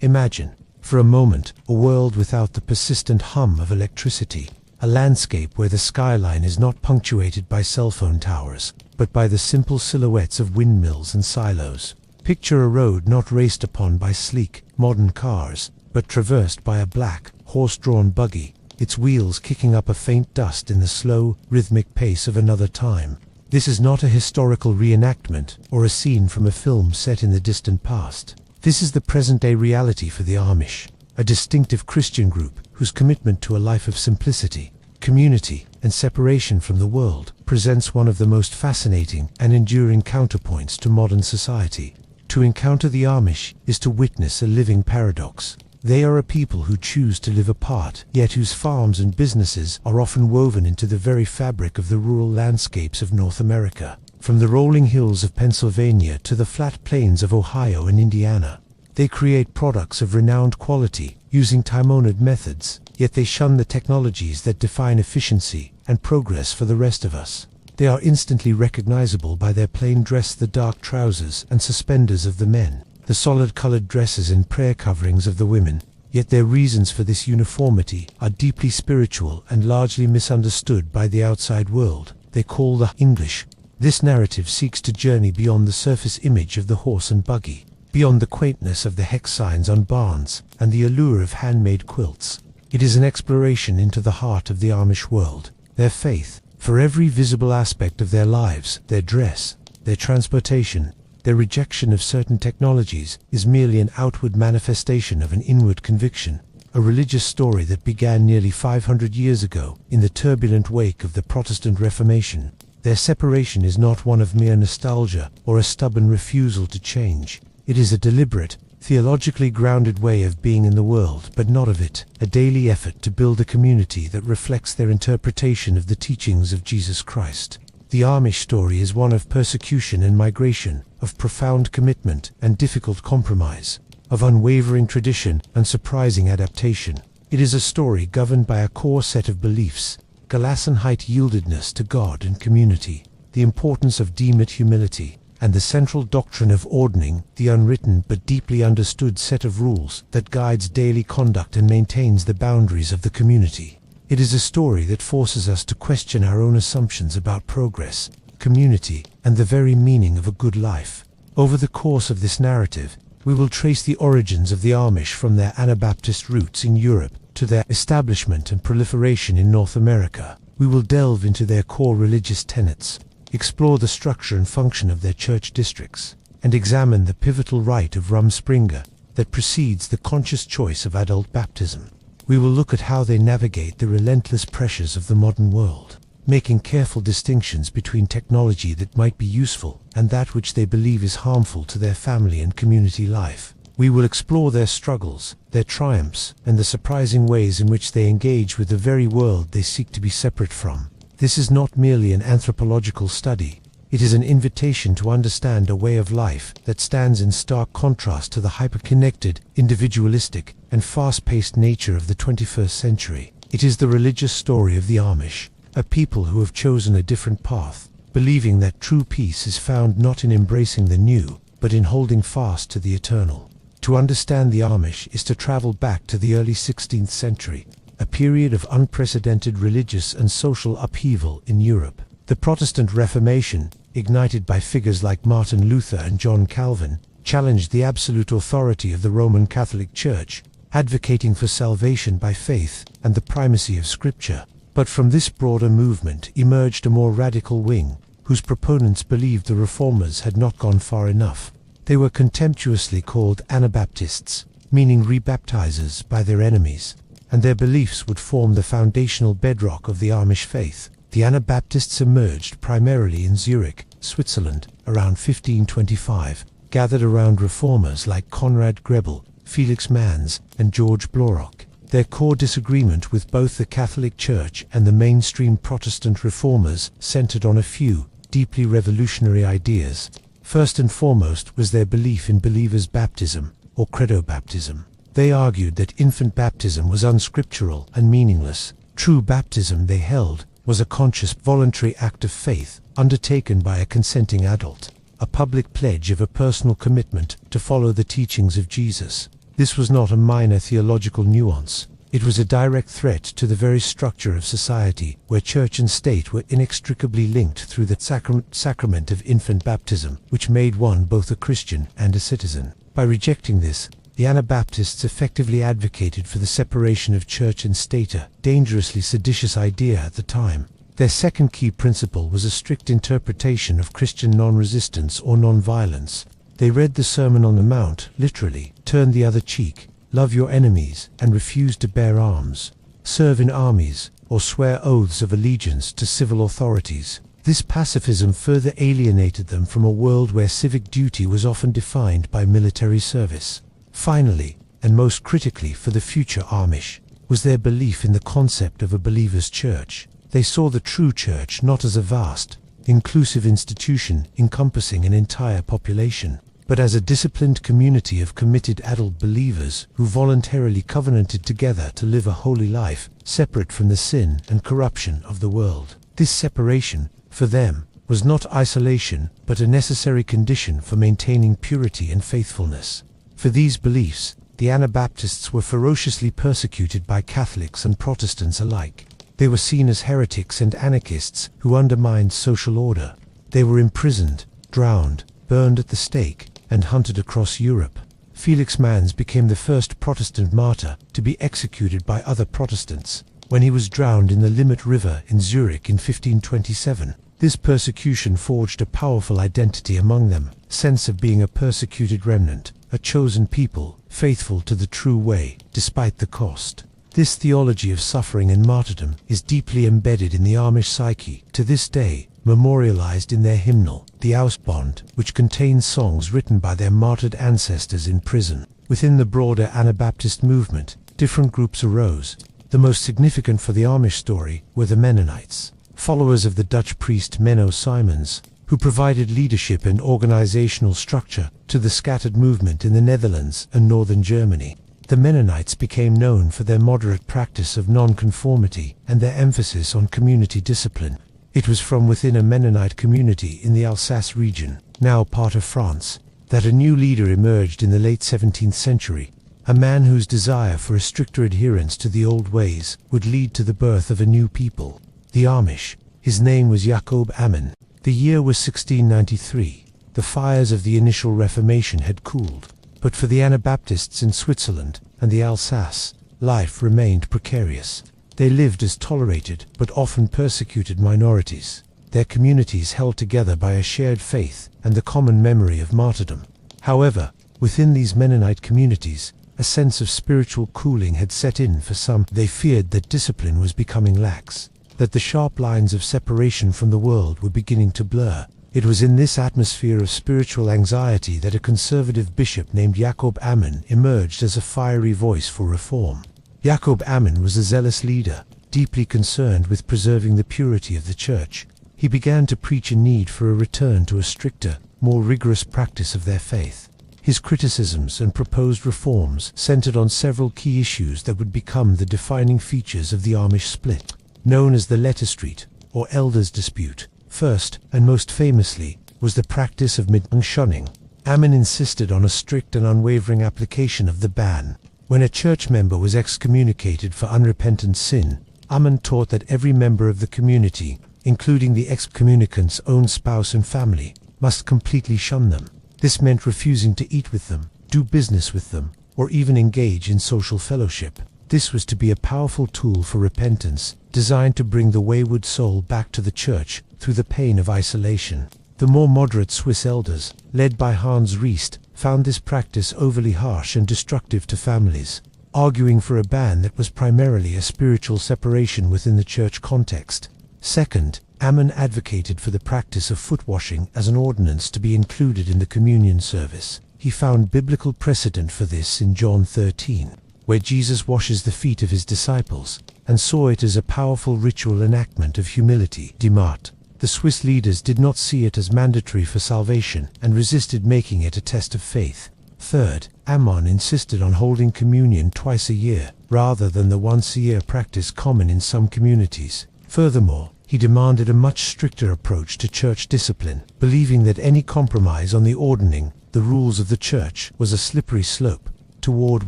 Imagine, for a moment, a world without the persistent hum of electricity. A landscape where the skyline is not punctuated by cell phone towers, but by the simple silhouettes of windmills and silos. Picture a road not raced upon by sleek, modern cars, but traversed by a black, horse-drawn buggy, its wheels kicking up a faint dust in the slow, rhythmic pace of another time. This is not a historical reenactment or a scene from a film set in the distant past. This is the present-day reality for the Amish, a distinctive Christian group whose commitment to a life of simplicity, community, and separation from the world presents one of the most fascinating and enduring counterpoints to modern society. To encounter the Amish is to witness a living paradox. They are a people who choose to live apart, yet whose farms and businesses are often woven into the very fabric of the rural landscapes of North America. From the rolling hills of Pennsylvania to the flat plains of Ohio and Indiana, they create products of renowned quality, using time-honored methods, yet they shun the technologies that define efficiency and progress for the rest of us. They are instantly recognizable by their plain dress, the dark trousers and suspenders of the men, the solid-colored dresses and prayer coverings of the women, yet their reasons for this uniformity are deeply spiritual and largely misunderstood by the outside world. They call the English. This narrative seeks to journey beyond the surface image of the horse and buggy, beyond the quaintness of the hex signs on barns and the allure of handmade quilts. It is an exploration into the heart of the Amish world, their faith, for every visible aspect of their lives, their dress, their transportation, their rejection of certain technologies is merely an outward manifestation of an inward conviction, a religious story that began nearly 500 years ago in the turbulent wake of the Protestant Reformation. Their separation is not one of mere nostalgia or a stubborn refusal to change. It is a deliberate, theologically grounded way of being in the world, but not of it, a daily effort to build a community that reflects their interpretation of the teachings of Jesus Christ. The Amish story is one of persecution and migration, of profound commitment and difficult compromise, of unwavering tradition and surprising adaptation. It is a story governed by a core set of beliefs: Gelassenheit, yieldedness to God and community, the importance of demit, humility, and the central doctrine of ordning, the unwritten but deeply understood set of rules that guides daily conduct and maintains the boundaries of the community. It is a story that forces us to question our own assumptions about progress, community, and the very meaning of a good life. Over the course of this narrative, we will trace the origins of the Amish from their Anabaptist roots in Europe to their establishment and proliferation in North America. We will delve into their core religious tenets, explore the structure and function of their church districts, and examine the pivotal rite of Rumspringa that precedes the conscious choice of adult baptism. We will look at how they navigate the relentless pressures of the modern world, making careful distinctions between technology that might be useful and that which they believe is harmful to their family and community life. We will explore their struggles, their triumphs, and the surprising ways in which they engage with the very world they seek to be separate from. This is not merely an anthropological study. It is an invitation to understand a way of life that stands in stark contrast to the hyper-connected, individualistic, and fast-paced nature of the 21st century. It is the religious story of the Amish, a people who have chosen a different path, believing that true peace is found not in embracing the new, but in holding fast to the eternal. To understand the Amish is to travel back to the early 16th century, a period of unprecedented religious and social upheaval in Europe. The Protestant Reformation, ignited by figures like Martin Luther and John Calvin, challenged the absolute authority of the Roman Catholic Church, advocating for salvation by faith and the primacy of Scripture. But from this broader movement emerged a more radical wing, whose proponents believed the Reformers had not gone far enough. They were contemptuously called Anabaptists, meaning rebaptizers, by their enemies, and their beliefs would form the foundational bedrock of the Amish faith. The Anabaptists emerged primarily in Zurich, Switzerland, around 1525, gathered around reformers like Conrad Grebel, Felix Manz, and George Blaurock. Their core disagreement with both the Catholic Church and the mainstream Protestant reformers centered on a few, deeply revolutionary ideas. First and foremost was their belief in believers' baptism, or credo baptism. They argued that infant baptism was unscriptural and meaningless. True baptism, they held, was a conscious, voluntary act of faith, undertaken by a consenting adult, a public pledge of a personal commitment to follow the teachings of Jesus. This was not a minor theological nuance. It was a direct threat to the very structure of society, where church and state were inextricably linked through the sacrament of infant baptism, which made one both a Christian and a citizen. By rejecting this, the Anabaptists effectively advocated for the separation of church and state, a dangerously seditious idea at the time. Their second key principle was a strict interpretation of Christian non-resistance or non-violence. They read the Sermon on the Mount, literally, turn the other cheek, love your enemies, and refuse to bear arms, serve in armies, or swear oaths of allegiance to civil authorities. This pacifism further alienated them from a world where civic duty was often defined by military service. Finally, and most critically for the future Amish, was their belief in the concept of a believer's church. They saw the true church not as a vast, inclusive institution encompassing an entire population, but as a disciplined community of committed adult believers who voluntarily covenanted together to live a holy life, separate from the sin and corruption of the world. This separation, for them, was not isolation, but a necessary condition for maintaining purity and faithfulness. For these beliefs, the Anabaptists were ferociously persecuted by Catholics and Protestants alike. They were seen as heretics and anarchists who undermined social order. They were imprisoned, drowned, burned at the stake, and hunted across Europe. Felix Manz became the first Protestant martyr to be executed by other Protestants, when he was drowned in the Limmat River in Zurich in 1527. This persecution forged a powerful identity among them, sense of being a persecuted remnant, a chosen people, faithful to the true way, despite the cost. This theology of suffering and martyrdom is deeply embedded in the Amish psyche, to this day, memorialized in their hymnal, the Ausbund, which contains songs written by their martyred ancestors in prison. Within the broader Anabaptist movement, different groups arose. The most significant for the Amish story were the Mennonites, followers of the Dutch priest Menno Simons, who provided leadership and organizational structure to the scattered movement in the Netherlands and northern Germany. The Mennonites became known for their moderate practice of nonconformity and their emphasis on community discipline. It was from within a Mennonite community in the Alsace region, now part of France, that a new leader emerged in the late 17th century, a man whose desire for a stricter adherence to the old ways would lead to the birth of a new people, the Amish. His name was Jacob Ammon. The year was 1693. The fires of the initial Reformation had cooled. But for the Anabaptists in Switzerland and the Alsace, life remained precarious. They lived as tolerated but often persecuted minorities, their communities held together by a shared faith and the common memory of martyrdom. However, within these Mennonite communities, a sense of spiritual cooling had set in for some. They feared that discipline was becoming lax, that the sharp lines of separation from the world were beginning to blur. It was in this atmosphere of spiritual anxiety that a conservative bishop named Jacob Ammon emerged as a fiery voice for reform. Jacob Ammon was a zealous leader, deeply concerned with preserving the purity of the church. He began to preach a need for a return to a stricter, more rigorous practice of their faith. His criticisms and proposed reforms centered on several key issues that would become the defining features of the Amish split, known as the Letter Street, or Elders' Dispute. First, and most famously, was the practice of shunning. Ammon insisted on a strict and unwavering application of the ban. When a church member was excommunicated for unrepentant sin, Ammon taught that every member of the community, including the excommunicant's own spouse and family, must completely shun them. This meant refusing to eat with them, do business with them, or even engage in social fellowship. This was to be a powerful tool for repentance, designed to bring the wayward soul back to the church through the pain of isolation. The more moderate Swiss elders, led by Hans Riest, found this practice overly harsh and destructive to families, arguing for a ban that was primarily a spiritual separation within the church context. Second, Ammon advocated for the practice of foot washing as an ordinance to be included in the communion service. He found biblical precedent for this in John 13, where Jesus washes the feet of his disciples, and saw it as a powerful ritual enactment of humility. Demart. The Swiss leaders did not see it as mandatory for salvation and resisted making it a test of faith. Third, Ammon insisted on holding communion twice a year, rather than the once-a-year practice common in some communities. Furthermore, he demanded a much stricter approach to church discipline, believing that any compromise on the ordering, the rules of the church, was a slippery slope toward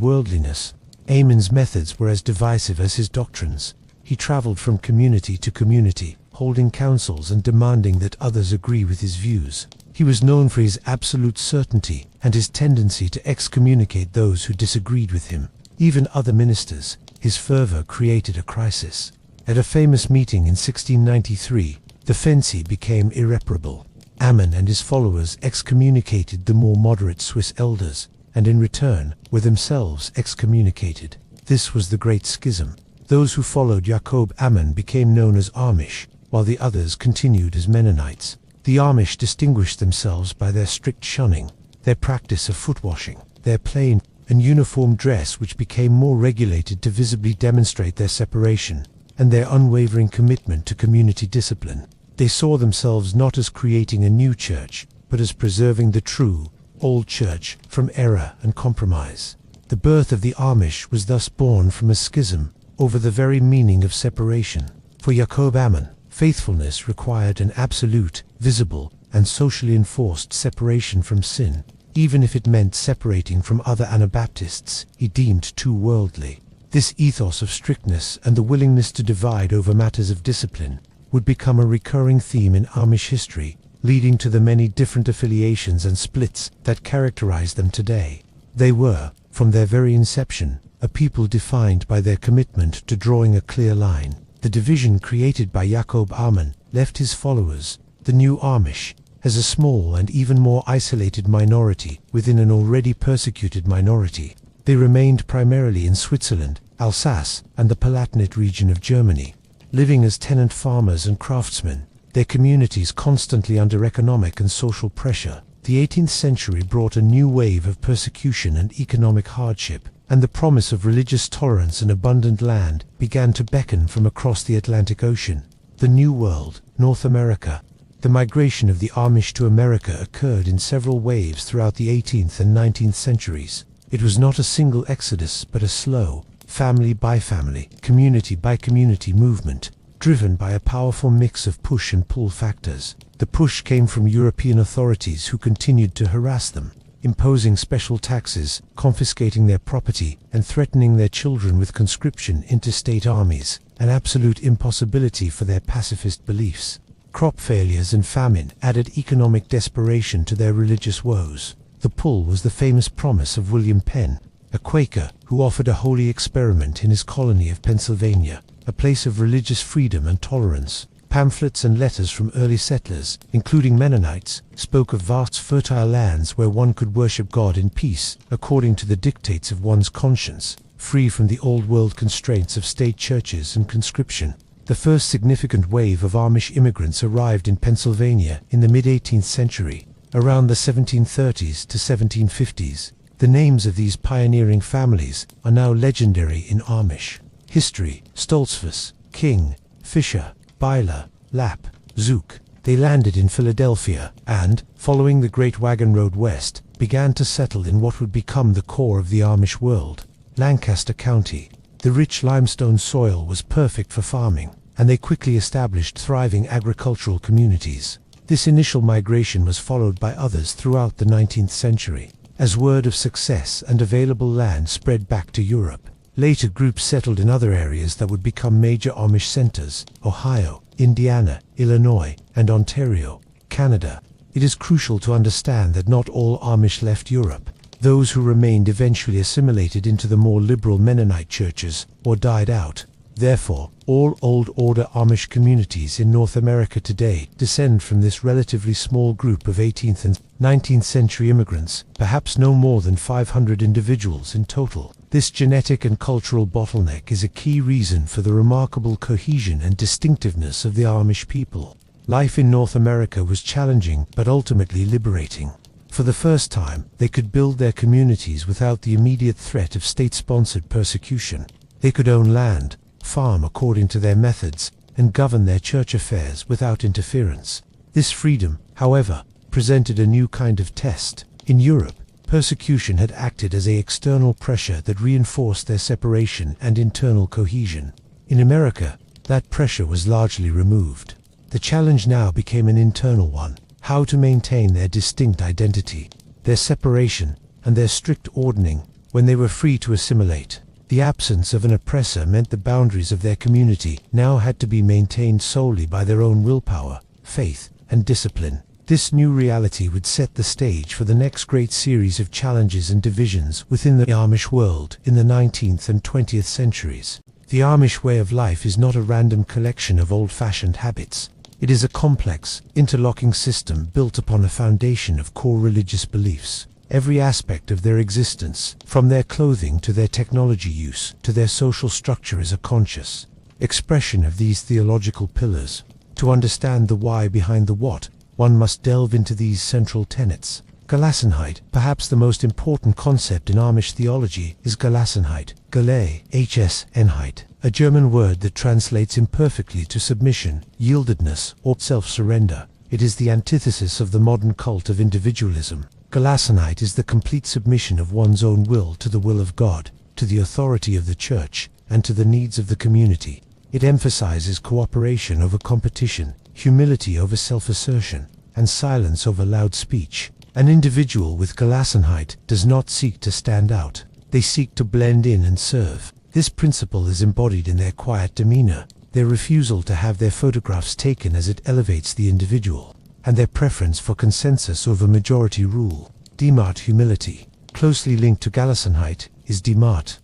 worldliness. Amon's methods were as divisive as his doctrines. He traveled from community to community, holding councils and demanding that others agree with his views. He was known for his absolute certainty and his tendency to excommunicate those who disagreed with him, even other ministers. His fervor created a crisis. At a famous meeting in 1693, the Fenci became irreparable. Amon and his followers excommunicated the more moderate Swiss elders, and in return were themselves excommunicated. This was the Great Schism. Those who followed Jacob Amon became known as Amish, while the others continued as Mennonites. The Amish distinguished themselves by their strict shunning, their practice of foot washing, their plain and uniform dress, which became more regulated to visibly demonstrate their separation, and their unwavering commitment to community discipline. They saw themselves not as creating a new church, but as preserving the true, old church from error and compromise. The birth of the Amish was thus born from a schism over the very meaning of separation. For Jacob Amon, faithfulness required an absolute, visible, and socially enforced separation from sin, even if it meant separating from other Anabaptists he deemed too worldly. This ethos of strictness and the willingness to divide over matters of discipline would become a recurring theme in Amish history, leading to the many different affiliations and splits that characterize them today. They were, from their very inception, a people defined by their commitment to drawing a clear line. The division created by Jacob Amon left his followers, the new Amish, as a small and even more isolated minority within an already persecuted minority. They remained primarily in Switzerland, Alsace, and the Palatinate region of Germany, living as tenant farmers and craftsmen, their communities constantly under economic and social pressure. The 18th century brought a new wave of persecution and economic hardship, and the promise of religious tolerance and abundant land began to beckon from across the Atlantic Ocean. The New World, North America. The migration of the Amish to America occurred in several waves throughout the 18th and 19th centuries. It was not a single exodus, but a slow, family by family, community by community movement, driven by a powerful mix of push and pull factors. The push came from European authorities who continued to harass them, imposing special taxes, confiscating their property, and threatening their children with conscription into state armies, an absolute impossibility for their pacifist beliefs. Crop failures and famine added economic desperation to their religious woes. The pull was the famous promise of William Penn, a Quaker who offered a holy experiment in his colony of Pennsylvania, a place of religious freedom and tolerance. Pamphlets and letters from early settlers, including Mennonites, spoke of vast fertile lands where one could worship God in peace, according to the dictates of one's conscience, free from the old-world constraints of state churches and conscription. The first significant wave of Amish immigrants arrived in Pennsylvania in the mid-18th century, around the 1730s to 1750s. The names of these pioneering families are now legendary in Amish history: Stoltzfus, King, Fisher, Byler, Lapp, Zook. They landed in Philadelphia and, following the Great Wagon Road west, began to settle in what would become the core of the Amish world, Lancaster County. The rich limestone soil was perfect for farming, and they quickly established thriving agricultural communities. This initial migration was followed by others throughout the 19th century, as word of success and available land spread back to Europe. Later groups settled in other areas that would become major Amish centers: Ohio, Indiana, Illinois, and Ontario, Canada. It is crucial to understand that not all Amish left Europe. Those who remained eventually assimilated into the more liberal Mennonite churches or died out. Therefore, all Old Order Amish communities in North America today descend from this relatively small group of 18th and 19th century immigrants, perhaps no more than 500 individuals in total. This genetic and cultural bottleneck is a key reason for the remarkable cohesion and distinctiveness of the Amish people. Life in North America was challenging but ultimately liberating. For the first time, they could build their communities without the immediate threat of state-sponsored persecution. They could own land, farm according to their methods, and govern their church affairs without interference. This freedom, however, presented a new kind of test. In Europe, persecution had acted as an external pressure that reinforced their separation and internal cohesion. In America, that pressure was largely removed. The challenge now became an internal one: how to maintain their distinct identity. Their separation and their strict ordering when they were free to assimilate. The absence of an oppressor meant the boundaries of their community now had to be maintained solely by their own willpower, faith, and discipline. This new reality would set the stage for the next great series of challenges and divisions within the Amish world in the 19th and 20th centuries. The Amish way of life is not a random collection of old-fashioned habits. It is a complex, interlocking system built upon a foundation of core religious beliefs. Every aspect of their existence, from their clothing to their technology use to their social structure, is a conscious expression of these theological pillars. To understand the why behind the what, one must delve into these central tenets. Gelassenheit, perhaps the most important concept in Amish theology, is Gelassenheit, Enheit, a German word that translates imperfectly to submission, yieldedness, or self-surrender. It is the antithesis of the modern cult of individualism. Gelassenheit is the complete submission of one's own will to the will of God, to the authority of the Church, and to the needs of the community. It emphasizes cooperation over competition, humility over self-assertion, and silence over loud speech. An individual with Gelassenheit does not seek to stand out. They seek to blend in and serve. This principle is embodied in their quiet demeanor, their refusal to have their photographs taken as it elevates the individual, and their preference for consensus over majority rule. Demut, humility. Closely linked to Gelassenheit is demut,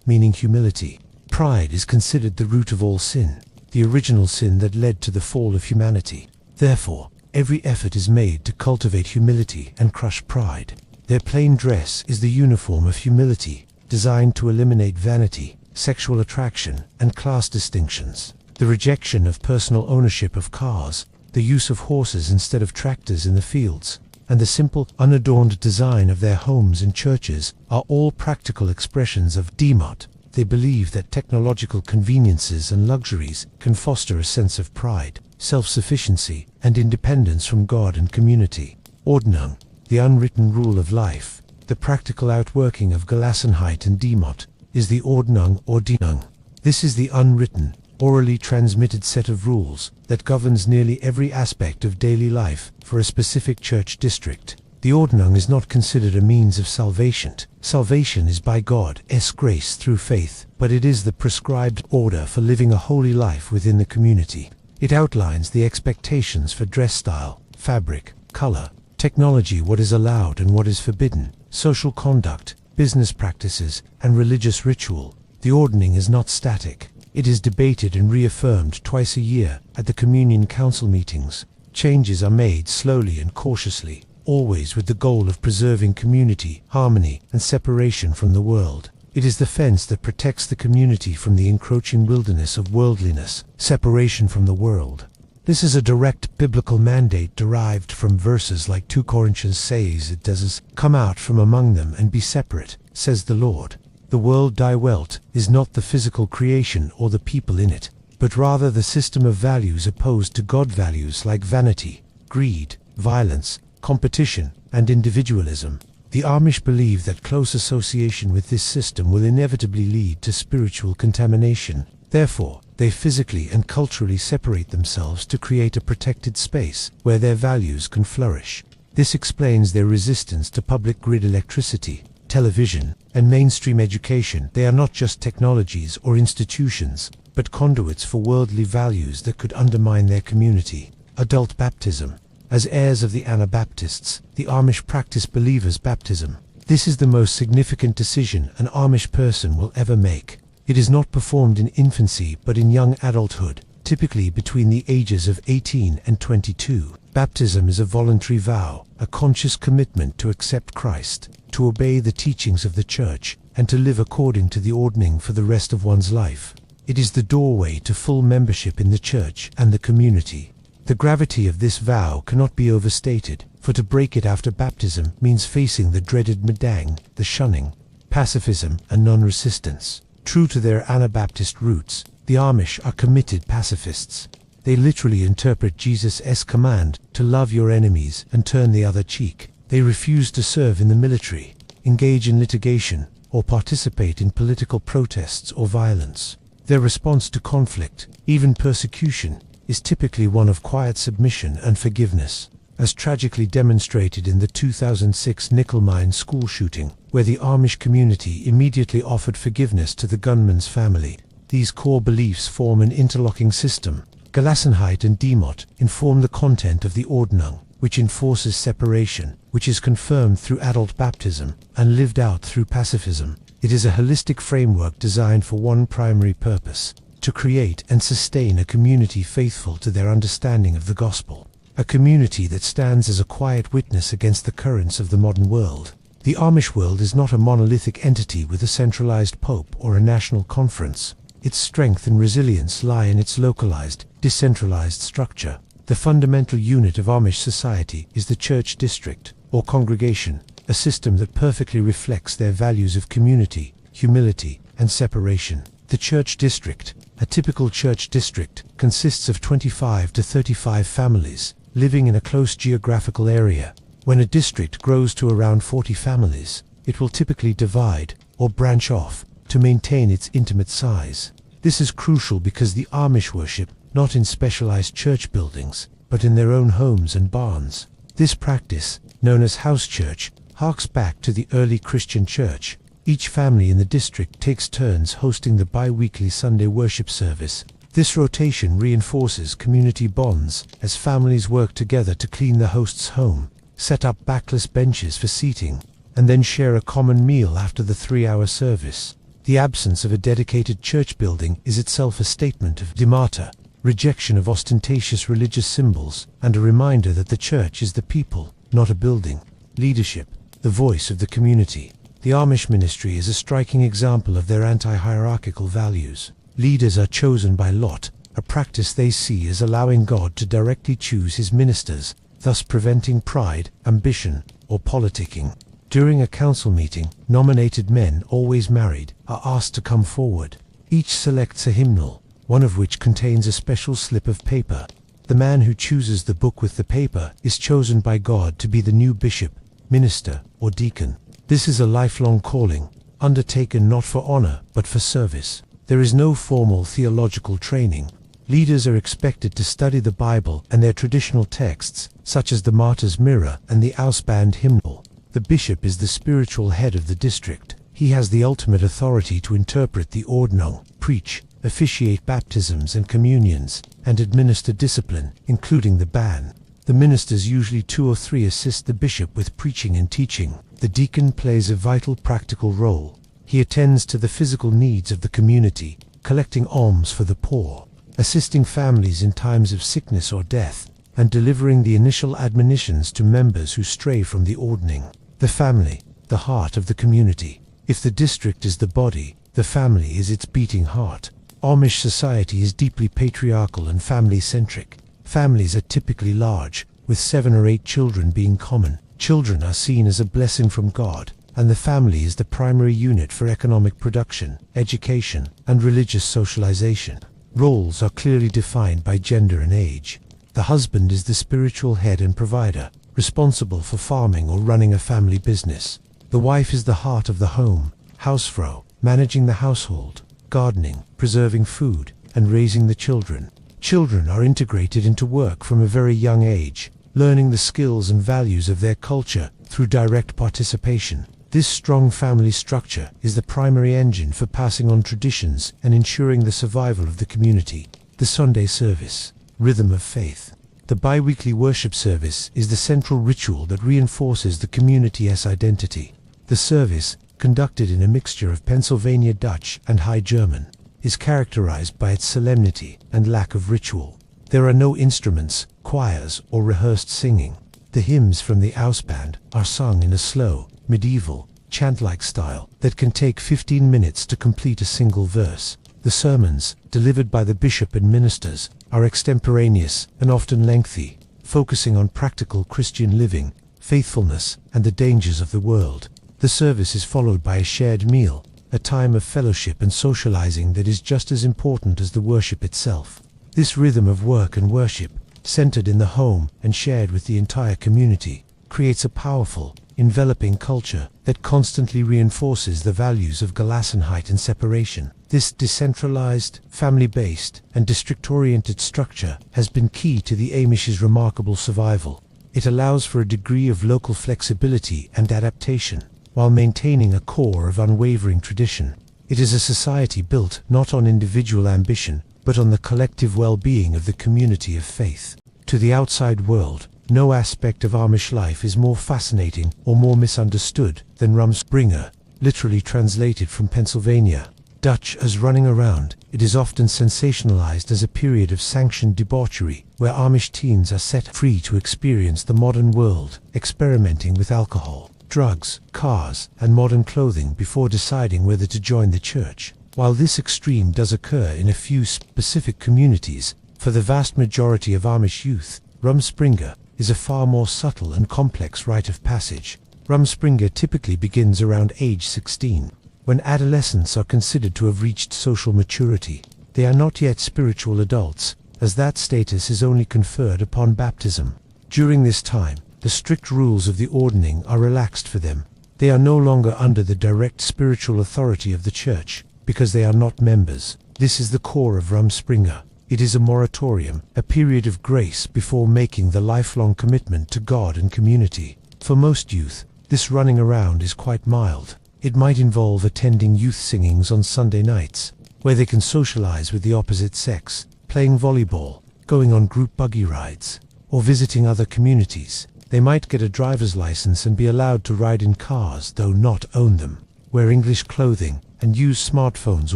meaning humility. Pride is considered the root of all sin, the original sin that led to the fall of humanity. Therefore, every effort is made to cultivate humility and crush pride. Their plain dress is the uniform of humility, designed to eliminate vanity, sexual attraction, and class distinctions. The rejection of personal ownership of cars, the use of horses instead of tractors in the fields, and the simple, unadorned design of their homes and churches are all practical expressions of demut. They believe that technological conveniences and luxuries can foster a sense of pride, self-sufficiency, and independence from God and community. Ordnung, the unwritten rule of life. The practical outworking of Gelassenheit and demut is the Ordnung or Dienung. This is the unwritten, orally transmitted set of rules that governs nearly every aspect of daily life for a specific church district. The Ordnung is not considered a means of salvation. Salvation is by God's grace through faith, but it is the prescribed order for living a holy life within the community. It outlines the expectations for dress style, fabric, color, technology, what is allowed and what is forbidden, social conduct, business practices, and religious ritual. The ordning is not static. It is debated and reaffirmed twice a year at the Communion Council meetings. Changes are made slowly and cautiously, always with the goal of preserving community, harmony, and separation from the world. It is the fence that protects the community from the encroaching wilderness of worldliness, separation from the world. This is a direct biblical mandate derived from verses like 2 Corinthians says it does, "Come out from among them and be separate, says the Lord." The world die welt is not the physical creation or the people in it, but rather the system of values opposed to God values like vanity, greed, violence, competition, and individualism. The Amish believe that close association with this system will inevitably lead to spiritual contamination. Therefore, they physically and culturally separate themselves to create a protected space where their values can flourish. This explains their resistance to public grid electricity, television, and mainstream education. They are not just technologies or institutions, but conduits for worldly values that could undermine their community. Adult baptism. As heirs of the Anabaptists, the Amish practice believers' baptism. This is the most significant decision an Amish person will ever make. It is not performed in infancy but in young adulthood, typically between the ages of 18 and 22. Baptism is a voluntary vow, a conscious commitment to accept Christ, to obey the teachings of the Church, and to live according to the ordning for the rest of one's life. It is the doorway to full membership in the Church and the community. The gravity of this vow cannot be overstated, for to break it after baptism means facing the dreaded medang, the shunning, pacifism, and non-resistance. True to their Anabaptist roots, the Amish are committed pacifists. They literally interpret Jesus' command to love your enemies and turn the other cheek. They refuse to serve in the military, engage in litigation, or participate in political protests or violence. Their response to conflict, even persecution, is typically one of quiet submission and forgiveness. as tragically demonstrated in the 2006 nickel mine school shooting, where the Amish community immediately offered forgiveness to the gunman's family. These core beliefs form an interlocking system. Gelassenheit and Demut inform the content of the Ordnung, which enforces separation, which is confirmed through adult baptism and lived out through pacifism. It is a holistic framework designed for one primary purpose: to create and sustain a community faithful to their understanding of the gospel. A community that stands as a quiet witness against the currents of the modern world. The Amish world is not a monolithic entity with a centralized pope or a national conference. Its strength and resilience lie in its localized, decentralized structure. The fundamental unit of Amish society is the church district, or congregation, a system that perfectly reflects their values of community, humility, and separation. The church district. A typical church district consists of 25 to 35 families living in a close geographical area. When a district grows to around 40 families, it will typically divide or branch off to maintain its intimate size. This is crucial because the Amish worship not in specialized church buildings, but in their own homes and barns. This practice, known as house church, harks back to the early Christian church. Each family in the district takes turns hosting the bi-weekly Sunday worship service. This rotation reinforces community bonds as families work together to clean the host's home, set up backless benches for seating, and then share a common meal after the 3-hour service. The absence of a dedicated church building is itself a statement of demata, rejection of ostentatious religious symbols, and a reminder that the church is the people, not a building. Leadership, the voice of the community. The Amish ministry is a striking example of their anti-hierarchical values. Leaders are chosen by lot, a practice they see as allowing God to directly choose his ministers, thus preventing pride, ambition, or politicking. During a council meeting, nominated men, always married, are asked to come forward. Each selects a hymnal, one of which contains a special slip of paper. The man who chooses the book with the paper is chosen by God to be the new bishop, minister, or deacon. This is a lifelong calling, undertaken not for honor, but for service. There is no formal theological training. Leaders are expected to study the Bible and their traditional texts, such as the Martyr's Mirror and the Ausband hymnal. The bishop is the spiritual head of the district. He has the ultimate authority to interpret the Ordnung, preach, officiate baptisms and communions, and administer discipline, including the ban. The ministers, usually 2 or 3, assist the bishop with preaching and teaching. The deacon plays a vital practical role. He attends to the physical needs of the community, collecting alms for the poor, assisting families in times of sickness or death, and delivering the initial admonitions to members who stray from the Ordnung. The family, the heart of the community. If the district is the body, the family is its beating heart. Amish society is deeply patriarchal and family-centric. Families are typically large, with 7 or 8 children being common. Children are seen as a blessing from God, and the family is the primary unit for economic production, education, and religious socialization. Roles are clearly defined by gender and age. The husband is the spiritual head and provider, responsible for farming or running a family business. The wife is the heart of the home, hausfrau, managing the household, gardening, preserving food, and raising the children. Children are integrated into work from a very young age, learning the skills and values of their culture through direct participation. This strong family structure is the primary engine for passing on traditions and ensuring the survival of the community. The Sunday service, rhythm of faith. The bi-weekly worship service is the central ritual that reinforces the community's identity. The service, conducted in a mixture of Pennsylvania Dutch and High German, is characterized by its solemnity and lack of ritual. There are no instruments, choirs, or rehearsed singing. The hymns from the Ausband are sung in a slow, medieval, chant-like style that can take 15 minutes to complete a single verse. The sermons, delivered by the bishop and ministers, are extemporaneous and often lengthy, focusing on practical Christian living, faithfulness, and the dangers of the world. The service is followed by a shared meal, a time of fellowship and socializing that is just as important as the worship itself. This rhythm of work and worship, centered in the home and shared with the entire community, creates a powerful, enveloping culture that constantly reinforces the values of Gelassenheit and separation. This decentralized, family-based, and district-oriented structure has been key to the Amish's remarkable survival. It allows for a degree of local flexibility and adaptation, while maintaining a core of unwavering tradition. It is a society built not on individual ambition, but on the collective well-being of the community of faith. To the outside world, no aspect of Amish life is more fascinating or more misunderstood than Rumspringa, literally translated from Pennsylvania Dutch as running around. It is often sensationalized as a period of sanctioned debauchery, where Amish teens are set free to experience the modern world, experimenting with alcohol, drugs, cars, and modern clothing before deciding whether to join the church. While this extreme does occur in a few specific communities, for the vast majority of Amish youth, Rumspringa is a far more subtle and complex rite of passage. Rumspringa typically begins around age 16. When adolescents are considered to have reached social maturity, they are not yet spiritual adults, as that status is only conferred upon baptism. During this time, the strict rules of the ordaining are relaxed for them. They are no longer under the direct spiritual authority of the church, because they are not members. This is the core of Rumspringa. It is a moratorium, a period of grace before making the lifelong commitment to God and community. For most youth, this running around is quite mild. It might involve attending youth singings on Sunday nights, where they can socialize with the opposite sex, playing volleyball, going on group buggy rides, or visiting other communities. They might get a driver's license and be allowed to ride in cars, though not own them, wear English clothing, and use smartphones,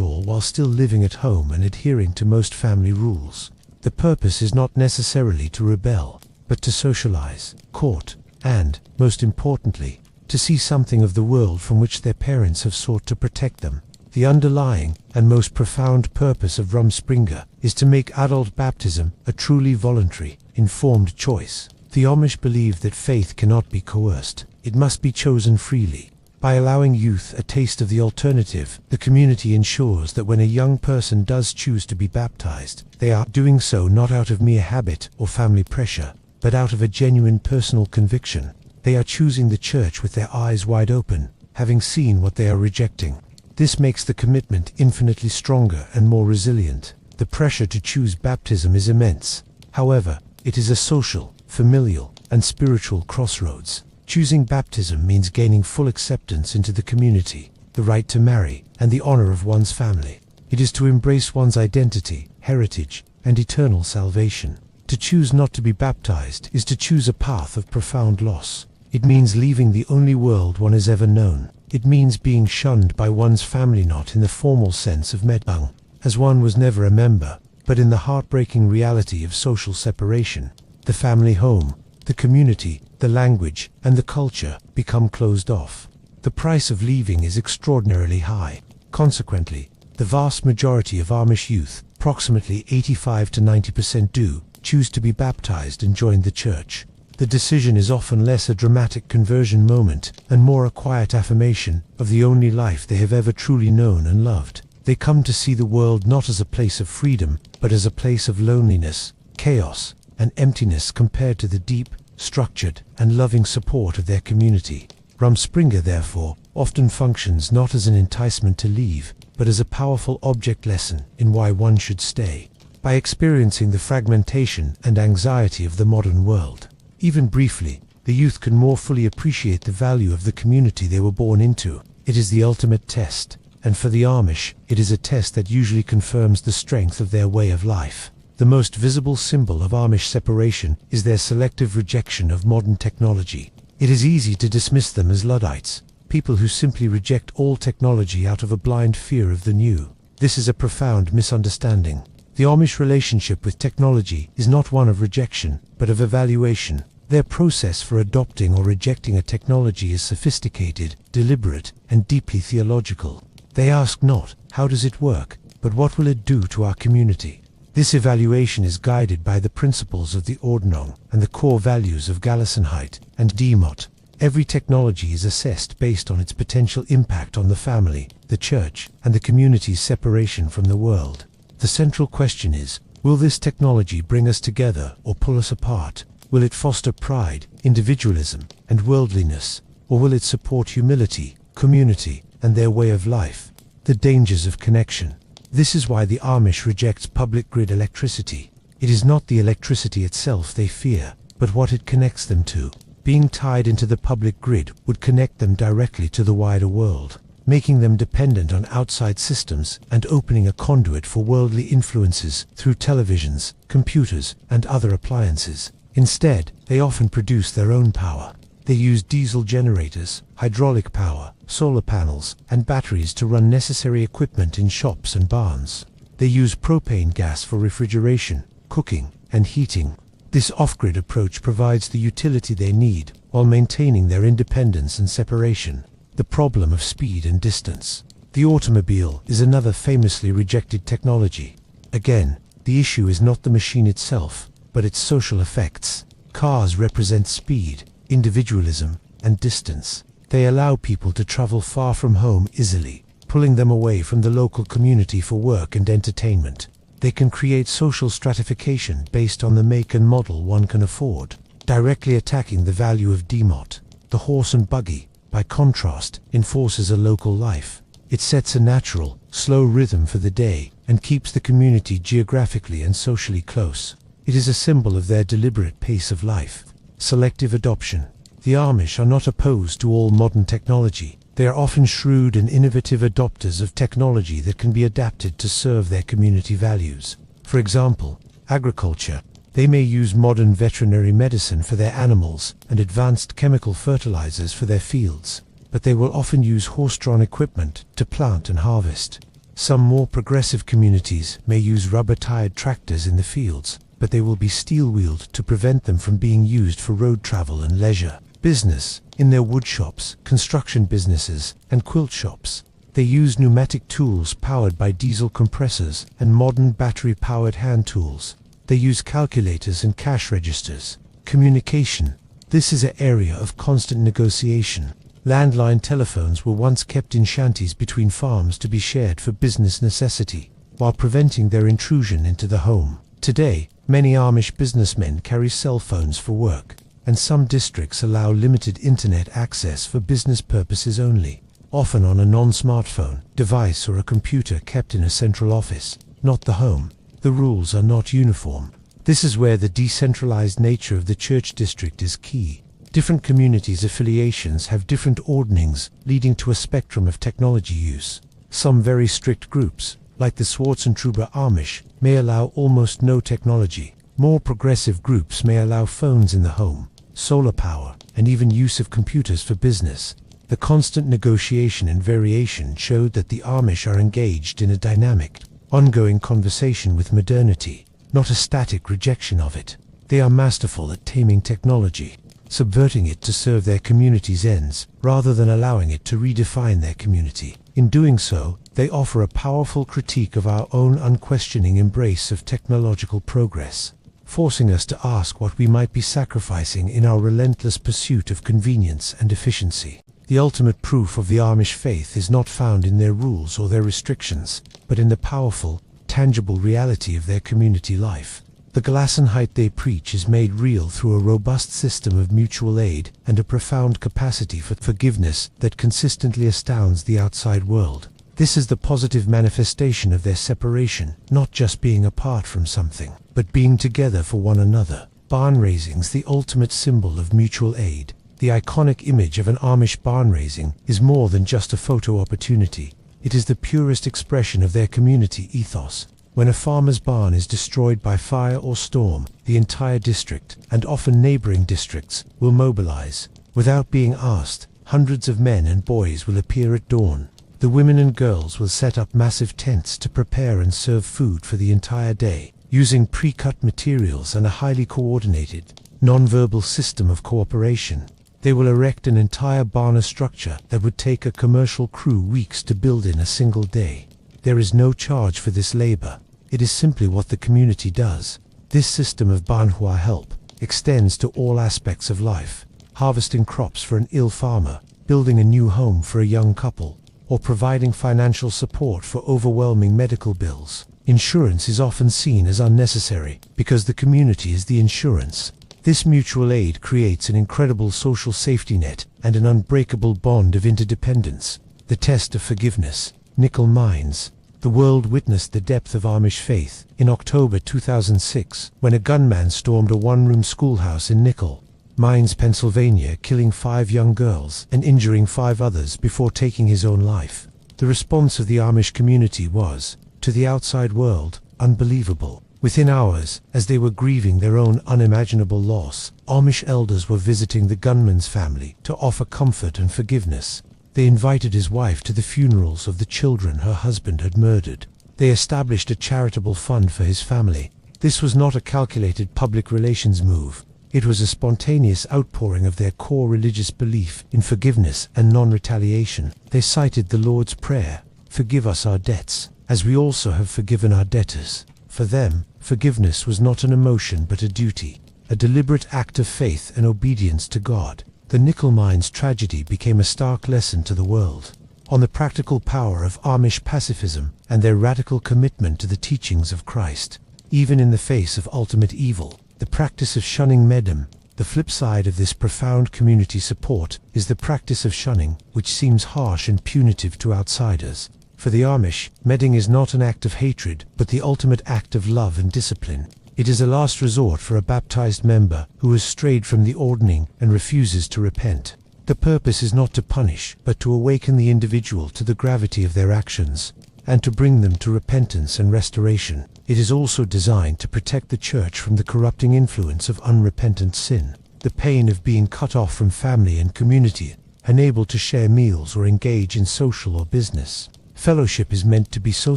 all while still living at home and adhering to most family rules. The purpose is not necessarily to rebel, but to socialize, court, and, most importantly, to see something of the world from which their parents have sought to protect them. The underlying and most profound purpose of Rumspringa is to make adult baptism a truly voluntary, informed choice. The Amish believe that faith cannot be coerced. It must be chosen freely. By allowing youth a taste of the alternative, the community ensures that when a young person does choose to be baptized, they are doing so not out of mere habit or family pressure, but out of a genuine personal conviction. They are choosing the church with their eyes wide open, having seen what they are rejecting. This makes the commitment infinitely stronger and more resilient. The pressure to choose baptism is immense. However, it is a social, familial, and spiritual crossroads. Choosing baptism means gaining full acceptance into the community, the right to marry, and the honor of one's family. It is to embrace one's identity, heritage, and eternal salvation. To choose not to be baptized is to choose a path of profound loss. It means leaving the only world one has ever known. It means being shunned by one's family, not in the formal sense of medbung, as one was never a member, but in the heartbreaking reality of social separation. The family home, the community, the language, and the culture become closed off. The price of leaving is extraordinarily high. Consequently, the vast majority of Amish youth, approximately 85 to 90%, do choose to be baptized and join the church. The decision is often less a dramatic conversion moment and more a quiet affirmation of the only life they have ever truly known and loved. They come to see the world not as a place of freedom, but as a place of loneliness, chaos, and emptiness compared to the deep, structured, and loving support of their community. Rumspringa, therefore, often functions not as an enticement to leave, but as a powerful object lesson in why one should stay. By experiencing the fragmentation and anxiety of the modern world, even briefly, the youth can more fully appreciate the value of the community they were born into. It is the ultimate test, and for the Amish, it is a test that usually confirms the strength of their way of life. The most visible symbol of Amish separation is their selective rejection of modern technology. It is easy to dismiss them as Luddites, people who simply reject all technology out of a blind fear of the new. This is a profound misunderstanding. The Amish relationship with technology is not one of rejection, but of evaluation. Their process for adopting or rejecting a technology is sophisticated, deliberate, and deeply theological. They ask not, how does it work, but what will it do to our community? This evaluation is guided by the principles of the Ordnung and the core values of Gelassenheit and Demot. Every technology is assessed based on its potential impact on the family, the church, and the community's separation from the world. The central question is, will this technology bring us together or pull us apart? Will it foster pride, individualism, and worldliness, or will it support humility, community, and their way of life? The dangers of connection. This is why the Amish rejects public grid electricity. It is not the electricity itself they fear, but but what it connects them to. Being tied into the public grid would connect them directly to the wider world, making them dependent on outside systems and opening a conduit for worldly influences through televisions, computers, and other appliances. Instead, they often produce their own power. They use diesel generators, hydraulic power, solar panels, and batteries to run necessary equipment in shops and barns. They use propane gas for refrigeration, cooking, and heating. This off-grid approach provides the utility they need while maintaining their independence and separation. The problem of speed and distance. The automobile is another famously rejected technology. Again, the issue is not the machine itself, but its social effects. Cars represent speed, individualism, and distance. They allow people to travel far from home easily, pulling them away from the local community for work and entertainment. They can create social stratification based on the make and model one can afford, directly attacking the value of demot. The horse and buggy, by contrast, enforces a local life. It sets a natural, slow rhythm for the day and keeps the community geographically and socially close. It is a symbol of their deliberate pace of life. Selective adoption. The Amish are not opposed to all modern technology. They are often shrewd and innovative adopters of technology that can be adapted to serve their community values. For example, agriculture. They may use modern veterinary medicine for their animals and advanced chemical fertilizers for their fields, but they will often use horse-drawn equipment to plant and harvest. Some more progressive communities may use rubber-tired tractors in the fields, but they will be steel-wheeled to prevent them from being used for road travel and leisure. Business. In their wood shops, construction businesses, and quilt shops, they use pneumatic tools powered by diesel compressors and modern battery-powered hand tools. They use calculators and cash registers. Communication. This is an area of constant negotiation. Landline telephones were once kept in shanties between farms to be shared for business necessity, while preventing their intrusion into the home. Today, many Amish businessmen carry cell phones for work, and some districts allow limited internet access for business purposes only, often on a non-smartphone device or a computer kept in a central office, not the home. The rules are not uniform. This is where the decentralized nature of the church district is key. Different communities' affiliations have different ordnings, leading to a spectrum of technology use. Some very strict groups, like the Swartzentruber Amish, may allow almost no technology. More progressive groups may allow phones in the home, solar power, and even use of computers for business. The constant negotiation and variation showed that the Amish are engaged in a dynamic, ongoing conversation with modernity, not a static rejection of it. They are masterful at taming technology, subverting it to serve their community's ends, rather than allowing it to redefine their community. In doing so, they offer a powerful critique of our own unquestioning embrace of technological progress, forcing us to ask what we might be sacrificing in our relentless pursuit of convenience and efficiency. The ultimate proof of the Amish faith is not found in their rules or their restrictions, but in the powerful, tangible reality of their community life. The Gelassenheit they preach is made real through a robust system of mutual aid and a profound capacity for forgiveness that consistently astounds the outside world. This is the positive manifestation of their separation, not just being apart from something, but being together for one another. Barn raising's the ultimate symbol of mutual aid. The iconic image of an Amish barn raising is more than just a photo opportunity. It is the purest expression of their community ethos. When a farmer's barn is destroyed by fire or storm, the entire district, and often neighboring districts, will mobilize. Without being asked, hundreds of men and boys will appear at dawn. The women and girls will set up massive tents to prepare and serve food for the entire day, using pre-cut materials and a highly coordinated, non-verbal system of cooperation. They will erect an entire barn structure that would take a commercial crew weeks to build in a single day. There is no charge for this labor. It is simply what the community does. This system of Banhua help extends to all aspects of life: harvesting crops for an ill farmer, building a new home for a young couple, or providing financial support for overwhelming medical bills. Insurance is often seen as unnecessary because the community is the insurance. This mutual aid creates an incredible social safety net and an unbreakable bond of interdependence. The test of forgiveness. Nickel mines. The world witnessed the depth of Amish faith in October 2006, when a gunman stormed a one-room schoolhouse in Nickel, Mines, Pennsylvania, killing 5 young girls and injuring 5 others before taking his own life. The response of the Amish community was, to the outside world, unbelievable. Within hours, as they were grieving their own unimaginable loss, Amish elders were visiting the gunman's family to offer comfort and forgiveness. They invited his wife to the funerals of the children her husband had murdered. They established a charitable fund for his family. This was not a calculated public relations move. It was a spontaneous outpouring of their core religious belief in forgiveness and non-retaliation. They cited the Lord's Prayer, "Forgive us our debts, as we also have forgiven our debtors." For them, forgiveness was not an emotion but a duty, a deliberate act of faith and obedience to God. The Nickel Mines tragedy became a stark lesson to the world on the practical power of Amish pacifism and their radical commitment to the teachings of Christ. Even in the face of ultimate evil, the practice of shunning Medem. The flip side of this profound community support is the practice of shunning, which seems harsh and punitive to outsiders. For the Amish, medding is not an act of hatred, but the ultimate act of love and discipline. It is a last resort for a baptized member who has strayed from the ordning and refuses to repent. The purpose is not to punish, but to awaken the individual to the gravity of their actions, and to bring them to repentance and restoration. It is also designed to protect the church from the corrupting influence of unrepentant sin. The pain of being cut off from family and community, unable to share meals or engage in social or business. Fellowship is meant to be so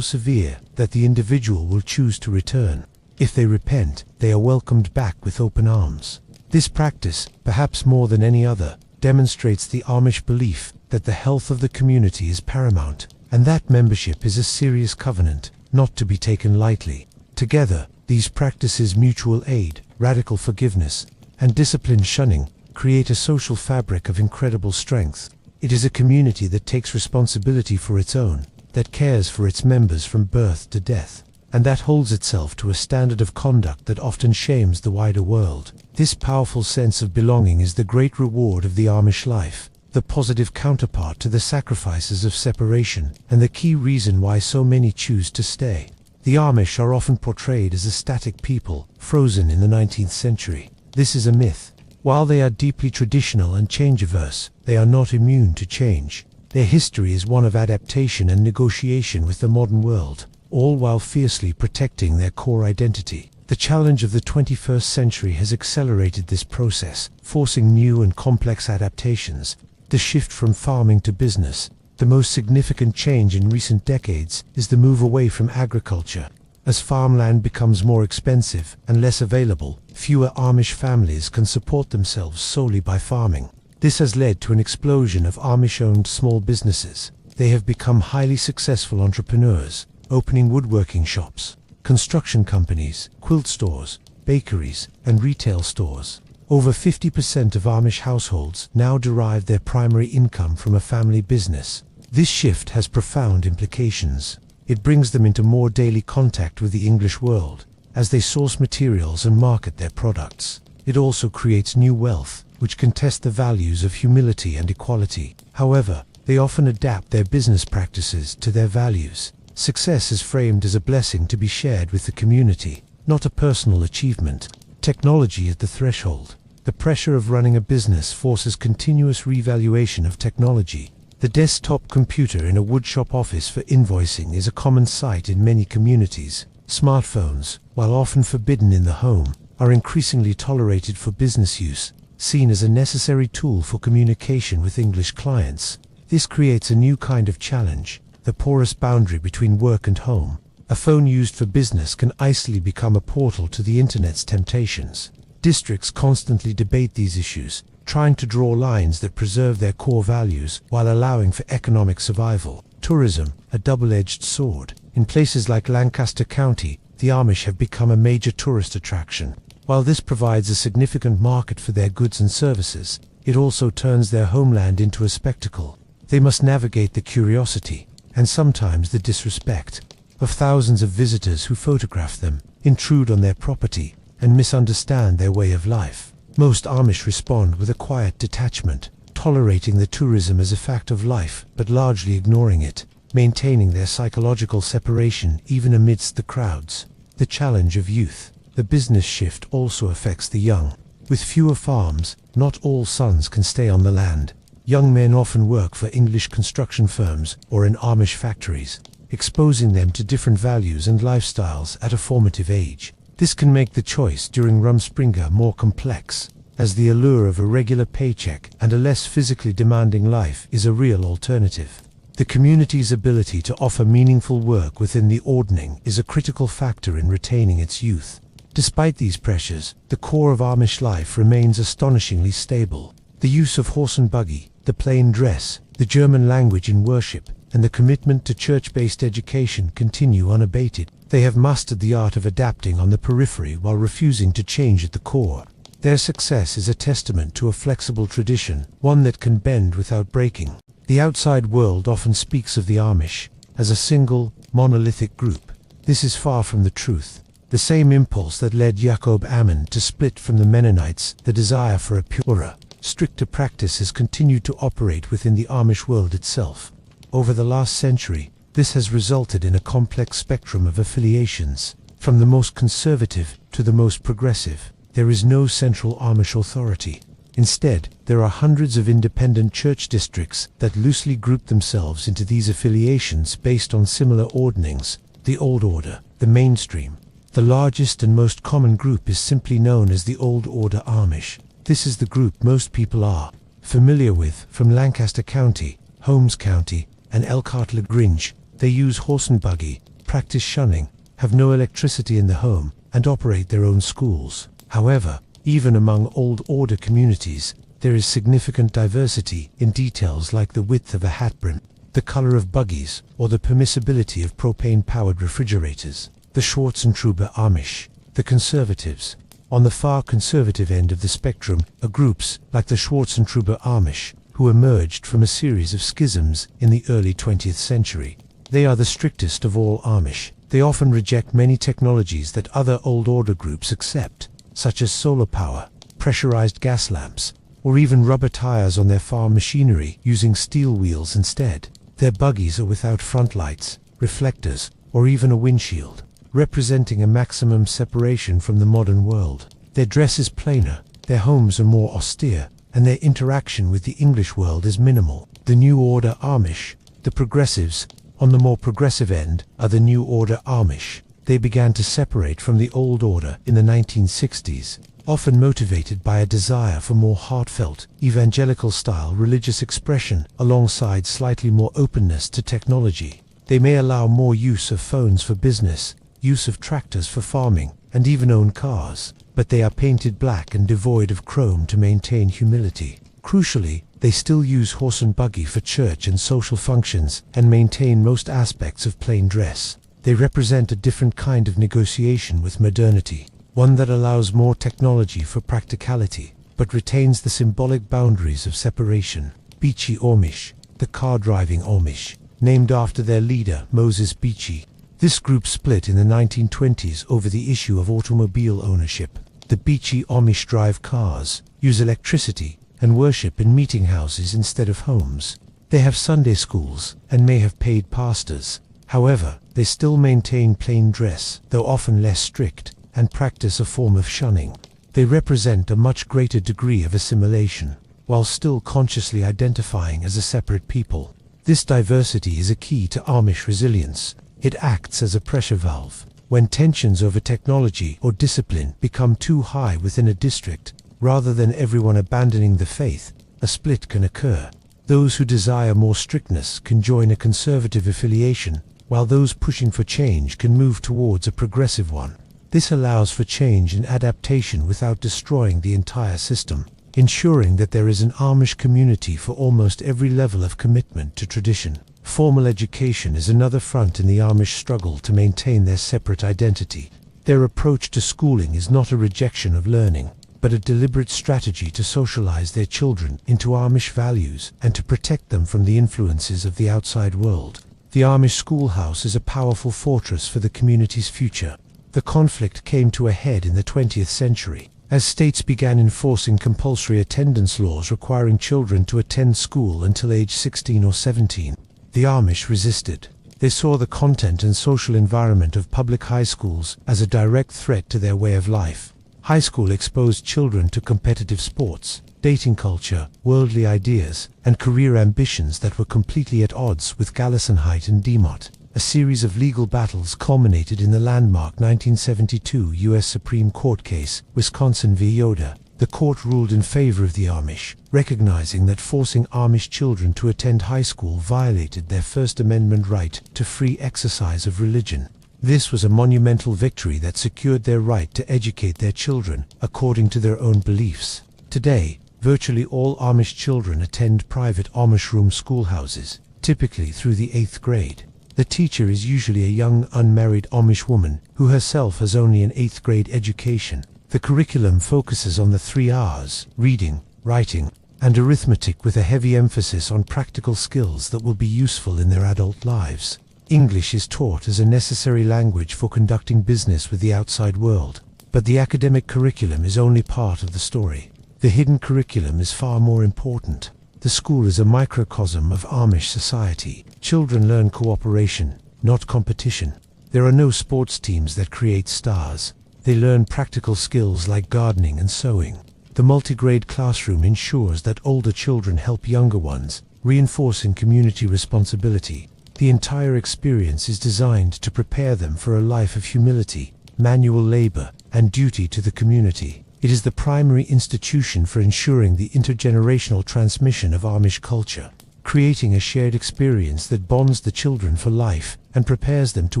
severe that the individual will choose to return. If they repent, they are welcomed back with open arms. This practice, perhaps more than any other, demonstrates the Amish belief that the health of the community is paramount, and that membership is a serious covenant, not to be taken lightly. Together, these practices, mutual aid, radical forgiveness, and disciplined shunning, create a social fabric of incredible strength. It is a community that takes responsibility for its own, that cares for its members from birth to death, and that holds itself to a standard of conduct that often shames the wider world. This powerful sense of belonging is the great reward of the Amish life, the positive counterpart to the sacrifices of separation, and the key reason why so many choose to stay. The Amish are often portrayed as a static people, frozen in the 19th century. This is a myth. While they are deeply traditional and change-averse, they are not immune to change. Their history is one of adaptation and negotiation with the modern world, all while fiercely protecting their core identity. The challenge of the 21st century has accelerated this process, forcing new and complex adaptations. The shift from farming to business. The most significant change in recent decades is the move away from agriculture. As farmland becomes more expensive and less available, fewer Amish families can support themselves solely by farming. This has led to an explosion of Amish-owned small businesses. They have become highly successful entrepreneurs, opening woodworking shops, construction companies, quilt stores, bakeries, and retail stores. Over 50% of Amish households now derive their primary income from a family business. This shift has profound implications. It brings them into more daily contact with the English world, as they source materials and market their products. It also creates new wealth, which can test the values of humility and equality. However, they often adapt their business practices to their values. Success is framed as a blessing to be shared with the community, not a personal achievement. Technology at the threshold. The pressure of running a business forces continuous reevaluation of technology. The desktop computer in a woodshop office for invoicing is a common sight in many communities. Smartphones, while often forbidden in the home, are increasingly tolerated for business use, seen as a necessary tool for communication with English clients. This creates a new kind of challenge, the porous boundary between work and home. A phone used for business can easily become a portal to the internet's temptations. Districts constantly debate these issues, trying to draw lines that preserve their core values while allowing for economic survival. Tourism, a double-edged sword. In places like Lancaster County, the Amish have become a major tourist attraction. While this provides a significant market for their goods and services, it also turns their homeland into a spectacle. They must navigate the curiosity, and sometimes the disrespect, of thousands of visitors who photograph them, intrude on their property, and misunderstand their way of life. Most Amish respond with a quiet detachment, tolerating the tourism as a fact of life, but largely ignoring it. maintaining their psychological separation even amidst the crowds. The challenge of youth. The business shift also affects the young. With fewer farms, not all sons can stay on the land. Young men often work for English construction firms or in Amish factories, exposing them to different values and lifestyles at a formative age. This can make the choice during Rumspringa more complex, as the allure of a regular paycheck and a less physically demanding life is a real alternative. The community's ability to offer meaningful work within the ordning is a critical factor in retaining its youth. Despite these pressures, the core of Amish life remains astonishingly stable. The use of horse and buggy, the plain dress, the German language in worship, and the commitment to church-based education continue unabated. They have mastered the art of adapting on the periphery while refusing to change at the core. Their success is a testament to a flexible tradition, one that can bend without breaking. The outside world often speaks of the Amish as a single, monolithic group. This is far from the truth. The same impulse that led Jacob Ammon to split from the Mennonites, the desire for a purer, stricter practice, has continued to operate within the Amish world itself. Over the last century, this has resulted in a complex spectrum of affiliations. From the most conservative to the most progressive, there is no central Amish authority. Instead, there are hundreds of independent church districts that loosely group themselves into these affiliations based on similar ordnings: the Old Order, the mainstream. The largest and most common group is simply known as the Old Order Amish. This is the group most people are familiar with from Lancaster County, Holmes County, and Elkhart-le-Grange. They use horse and buggy, practice shunning, have no electricity in the home, and operate their own schools. However, even among Old Order communities, there is significant diversity in details like the width of a hat brim, the color of buggies, or the permissibility of propane-powered refrigerators. The Schwarzentruber Amish, the conservatives. On the far conservative end of the spectrum are groups like the Schwarzentruber Amish, who emerged from a series of schisms in the early 20th century. They are the strictest of all Amish. They often reject many technologies that other Old Order groups accept, such as solar power, pressurized gas lamps, or even rubber tires on their farm machinery, using steel wheels instead. Their buggies are without front lights, reflectors, or even a windshield, representing a maximum separation from the modern world. Their dress is plainer, their homes are more austere, and their interaction with the English world is minimal. The New Order Amish, the progressives. On the more progressive end are the New Order Amish. They began to separate from the Old Order in the 1960s, often motivated by a desire for more heartfelt, evangelical-style religious expression alongside slightly more openness to technology. They may allow more use of phones for business, use of tractors for farming, and even own cars, but they are painted black and devoid of chrome to maintain humility. Crucially, they still use horse and buggy for church and social functions and maintain most aspects of plain dress. They represent a different kind of negotiation with modernity, one that allows more technology for practicality, but retains the symbolic boundaries of separation. Beachy Amish, the car-driving Amish, named after their leader Moses Beachy. This group split in the 1920s over the issue of automobile ownership. The Beachy Amish drive cars, use electricity, and worship in meeting houses instead of homes. They have Sunday schools and may have paid pastors. However, they still maintain plain dress, though often less strict, and practice a form of shunning. They represent a much greater degree of assimilation, while still consciously identifying as a separate people. This diversity is a key to Amish resilience. It acts as a pressure valve. When tensions over technology or discipline become too high within a district, rather than everyone abandoning the faith, a split can occur. Those who desire more strictness can join a conservative affiliation, while those pushing for change can move towards a progressive one. This allows for change and adaptation without destroying the entire system, ensuring that there is an Amish community for almost every level of commitment to tradition. Formal education is another front in the Amish struggle to maintain their separate identity. Their approach to schooling is not a rejection of learning, but a deliberate strategy to socialize their children into Amish values and to protect them from the influences of the outside world. The Amish schoolhouse is a powerful fortress for the community's future. The conflict came to a head in the 20th century, as states began enforcing compulsory attendance laws requiring children to attend school until age 16 or 17. The Amish resisted. They saw the content and social environment of public high schools as a direct threat to their way of life. High school exposed children to competitive sports, dating culture, worldly ideas, and career ambitions that were completely at odds with Gelassenheit and Demot. A series of legal battles culminated in the landmark 1972 U.S. Supreme Court case, Wisconsin v. Yoder. The court ruled in favor of the Amish, recognizing that forcing Amish children to attend high school violated their First Amendment right to free exercise of religion. This was a monumental victory that secured their right to educate their children according to their own beliefs. Today, virtually all Amish children attend private Amish room schoolhouses, typically through the 8th grade. The teacher is usually a young unmarried Amish woman who herself has only an 8th grade education. The curriculum focuses on the 3 R's: reading, writing, and arithmetic, with a heavy emphasis on practical skills that will be useful in their adult lives. English is taught as a necessary language for conducting business with the outside world, but the academic curriculum is only part of the story. The hidden curriculum is far more important. The school is a microcosm of Amish society. Children learn cooperation, not competition. There are no sports teams that create stars. They learn practical skills like gardening and sewing. The multigrade classroom ensures that older children help younger ones, reinforcing community responsibility. The entire experience is designed to prepare them for a life of humility, manual labor, and duty to the community. It is the primary institution for ensuring the intergenerational transmission of Amish culture, creating a shared experience that bonds the children for life and prepares them to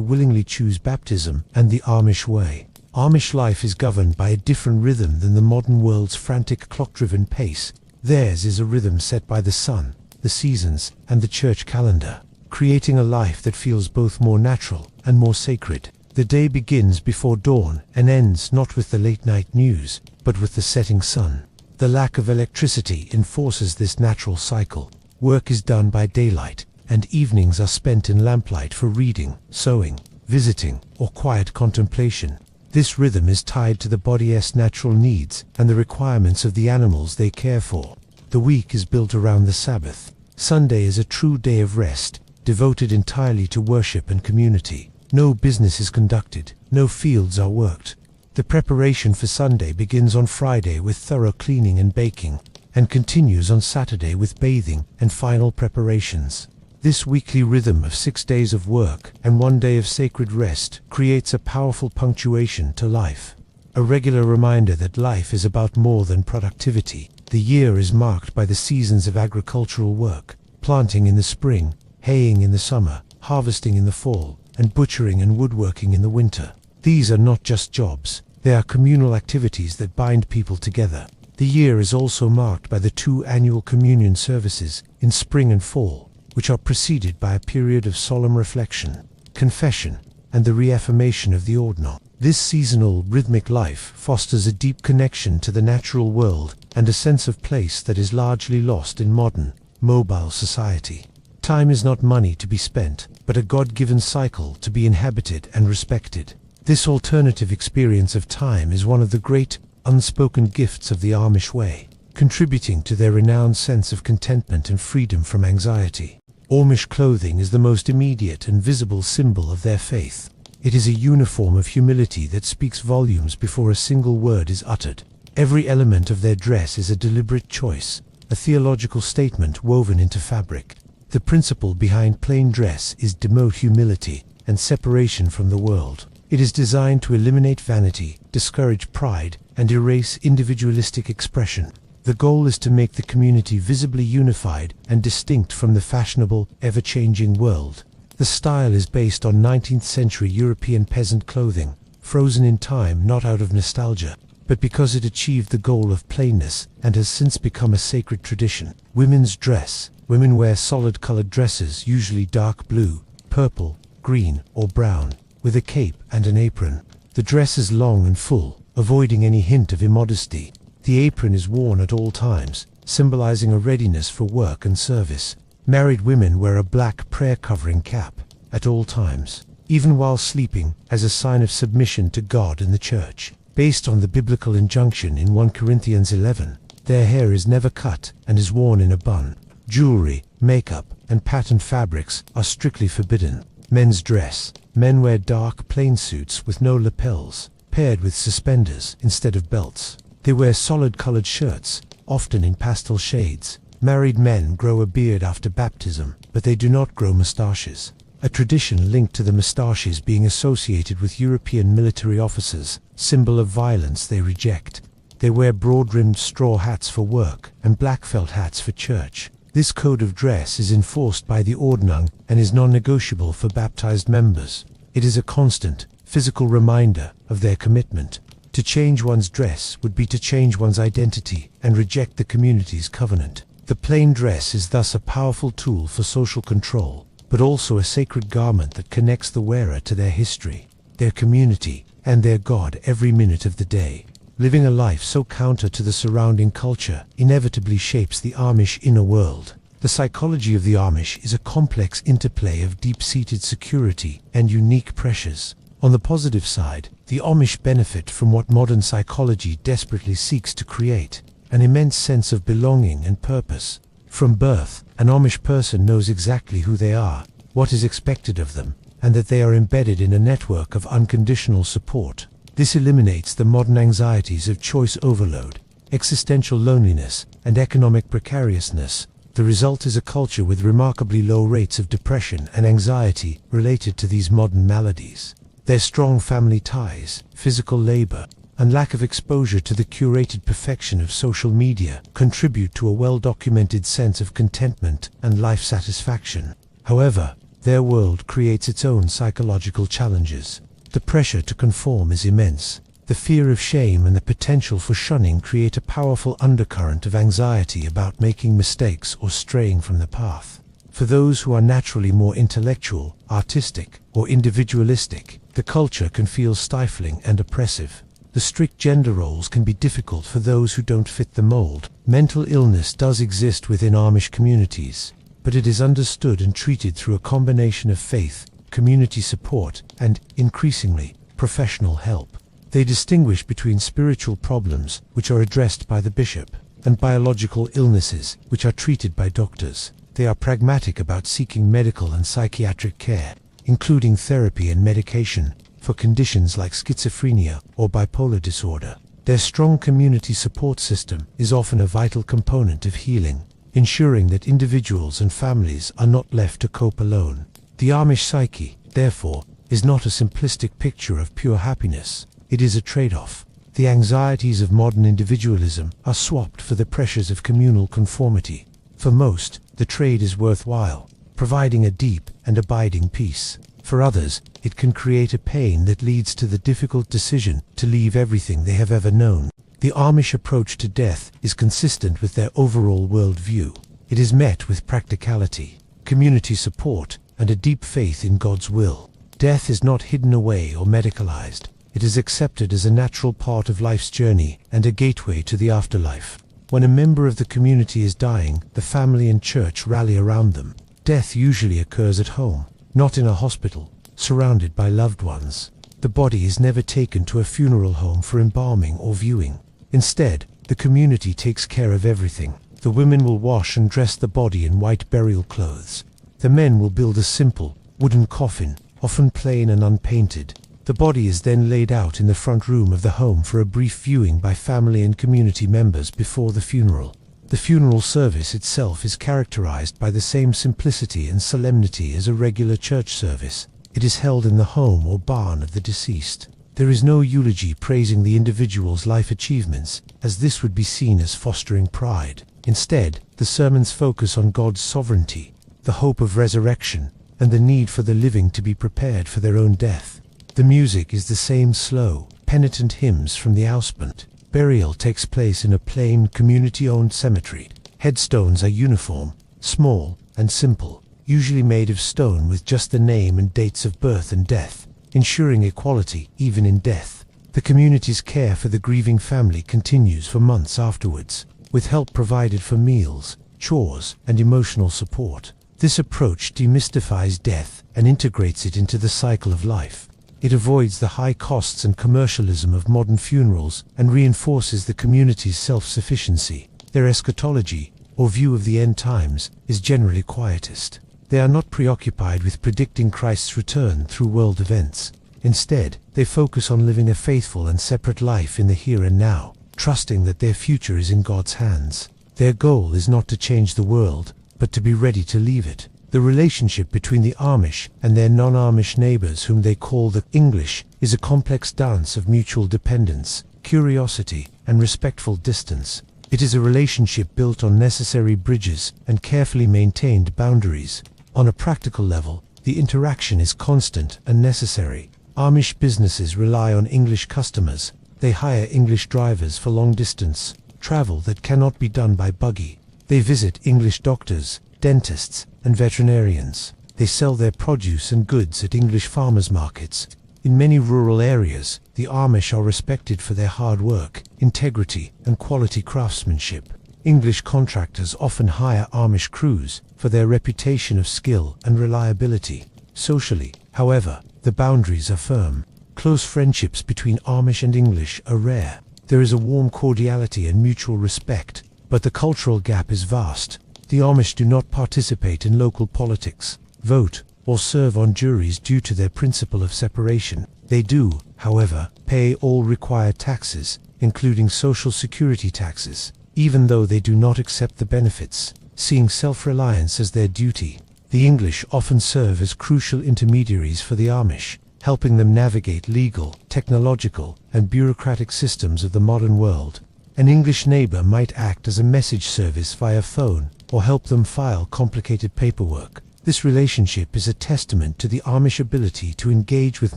willingly choose baptism and the Amish way. Amish life is governed by a different rhythm than the modern world's frantic clock-driven pace. Theirs is a rhythm set by the sun, the seasons, and the church calendar, creating a life that feels both more natural and more sacred. The day begins before dawn and ends not with the late-night news, but with the setting sun. The lack of electricity enforces this natural cycle. Work is done by daylight, and evenings are spent in lamplight for reading, sewing, visiting, or quiet contemplation. This rhythm is tied to the body's natural needs and the requirements of the animals they care for. The week is built around the Sabbath. Sunday is a true day of rest, devoted entirely to worship and community. No business is conducted, no fields are worked. The preparation for Sunday begins on Friday with thorough cleaning and baking, and continues on Saturday with bathing and final preparations. This weekly rhythm of 6 days of work and 1 day of sacred rest creates a powerful punctuation to life. A regular reminder that life is about more than productivity. The year is marked by the seasons of agricultural work: planting in the spring, haying in the summer, harvesting in the fall, and butchering and woodworking in the winter. These are not just jobs, they are communal activities that bind people together. The year is also marked by the 2 annual communion services in spring and fall, which are preceded by a period of solemn reflection, confession, and the reaffirmation of the ordinal. This seasonal, rhythmic life fosters a deep connection to the natural world and a sense of place that is largely lost in modern, mobile society. Time is not money to be spent, but a God-given cycle to be inhabited and respected. This alternative experience of time is one of the great, unspoken gifts of the Amish way, contributing to their renowned sense of contentment and freedom from anxiety. Amish clothing is the most immediate and visible symbol of their faith. It is a uniform of humility that speaks volumes before a single word is uttered. Every element of their dress is a deliberate choice, a theological statement woven into fabric. The principle behind plain dress is demote humility and separation from the world. It is designed to eliminate vanity, discourage pride, and erase individualistic expression. The goal is to make the community visibly unified and distinct from the fashionable, ever-changing world. The style is based on 19th century European peasant clothing, frozen in time not out of nostalgia, but because it achieved the goal of plainness and has since become a sacred tradition. Women's dress. Women wear solid-colored dresses, usually dark blue, purple, green, or brown, with a cape and an apron. The dress is long and full, avoiding any hint of immodesty. The apron is worn at all times, symbolizing a readiness for work and service. Married women wear a black prayer-covering cap at all times, even while sleeping, as a sign of submission to God and the Church. Based on the biblical injunction in 1 Corinthians 11, their hair is never cut and is worn in a bun. Jewelry. makeup, and patterned fabrics are strictly forbidden. Men's dress. Men wear dark, plain suits with no lapels, paired with suspenders instead of belts. They wear solid-colored shirts, often in pastel shades. Married men grow a beard after baptism, but they do not grow mustaches. A tradition linked to the mustaches being associated with European military officers, symbol of violence they reject. They wear broad-rimmed straw hats for work and black felt hats for church. This code of dress is enforced by the Ordnung and is non-negotiable for baptized members. It is a constant, physical reminder of their commitment. To change one's dress would be to change one's identity and reject the community's covenant. The plain dress is thus a powerful tool for social control, but also a sacred garment that connects the wearer to their history, their community, and their God every minute of the day. Living a life so counter to the surrounding culture inevitably shapes the Amish inner world. The psychology of the Amish is a complex interplay of deep-seated security and unique pressures. On the positive side, the Amish benefit from what modern psychology desperately seeks to create: an immense sense of belonging and purpose. From birth, an Amish person knows exactly who they are, what is expected of them, and that they are embedded in a network of unconditional support. This eliminates the modern anxieties of choice overload, existential loneliness, and economic precariousness. The result is a culture with remarkably low rates of depression and anxiety related to these modern maladies. Their strong family ties, physical labor, and lack of exposure to the curated perfection of social media contribute to a well-documented sense of contentment and life satisfaction. However, their world creates its own psychological challenges. The pressure to conform is immense. The fear of shame and the potential for shunning create a powerful undercurrent of anxiety about making mistakes or straying from the path. For those who are naturally more intellectual, artistic, or individualistic, the culture can feel stifling and oppressive. The strict gender roles can be difficult for those who don't fit the mold. Mental illness does exist within Amish communities, but it is understood and treated through a combination of faith, community support, and, increasingly, professional help. They distinguish between spiritual problems, which are addressed by the bishop, and biological illnesses, which are treated by doctors. They are pragmatic about seeking medical and psychiatric care, including therapy and medication, for conditions like schizophrenia or bipolar disorder. Their strong community support system is often a vital component of healing, ensuring that individuals and families are not left to cope alone. The Amish psyche, therefore, is not a simplistic picture of pure happiness. It is a trade-off. The anxieties of modern individualism are swapped for the pressures of communal conformity. For most, the trade is worthwhile, providing a deep and abiding peace. For others, it can create a pain that leads to the difficult decision to leave everything they have ever known. The Amish approach to death is consistent with their overall worldview. It is met with practicality, community support, and a deep faith in God's will. Death is not hidden away or medicalized. It is accepted as a natural part of life's journey and a gateway to the afterlife. When a member of the community is dying, the family and church rally around them. Death usually occurs at home, not in a hospital, surrounded by loved ones. The body is never taken to a funeral home for embalming or viewing. Instead, the community takes care of everything. The women will wash and dress the body in white burial clothes. The men will build a simple, wooden coffin, often plain and unpainted. The body is then laid out in the front room of the home for a brief viewing by family and community members before the funeral. The funeral service itself is characterized by the same simplicity and solemnity as a regular church service. It is held in the home or barn of the deceased. There is no eulogy praising the individual's life achievements, as this would be seen as fostering pride. Instead, the sermons focus on God's sovereignty, the hope of resurrection, and the need for the living to be prepared for their own death. The music is the same slow, penitent hymns from the Auspent. Burial takes place in a plain, community-owned cemetery. Headstones are uniform, small, and simple, usually made of stone with just the name and dates of birth and death, ensuring equality even in death. The community's care for the grieving family continues for months afterwards, with help provided for meals, chores, and emotional support. This approach demystifies death and integrates it into the cycle of life. It avoids the high costs and commercialism of modern funerals and reinforces the community's self-sufficiency. Their eschatology, or view of the end times, is generally quietist. They are not preoccupied with predicting Christ's return through world events. Instead, they focus on living a faithful and separate life in the here and now, trusting that their future is in God's hands. Their goal is not to change the world, but to be ready to leave it. The relationship between the Amish and their non-Amish neighbors, whom they call the English, is a complex dance of mutual dependence, curiosity, and respectful distance. It is a relationship built on necessary bridges and carefully maintained boundaries. On a practical level, the interaction is constant and necessary. Amish businesses rely on English customers. They hire English drivers for long-distance travel that cannot be done by buggy. They visit English doctors, dentists, and veterinarians. They sell their produce and goods at English farmers' markets. In many rural areas, the Amish are respected for their hard work, integrity, and quality craftsmanship. English contractors often hire Amish crews for their reputation of skill and reliability. Socially, however, the boundaries are firm. Close friendships between Amish and English are rare. There is a warm cordiality and mutual respect, but the cultural gap is vast. The Amish do not participate in local politics, vote, or serve on juries due to their principle of separation. They do, however, pay all required taxes, including social security taxes, even though they do not accept the benefits, seeing self-reliance as their duty. The English often serve as crucial intermediaries for the Amish, helping them navigate legal, technological, and bureaucratic systems of the modern world. An English neighbor might act as a message service via phone, or help them file complicated paperwork. This relationship is a testament to the Amish ability to engage with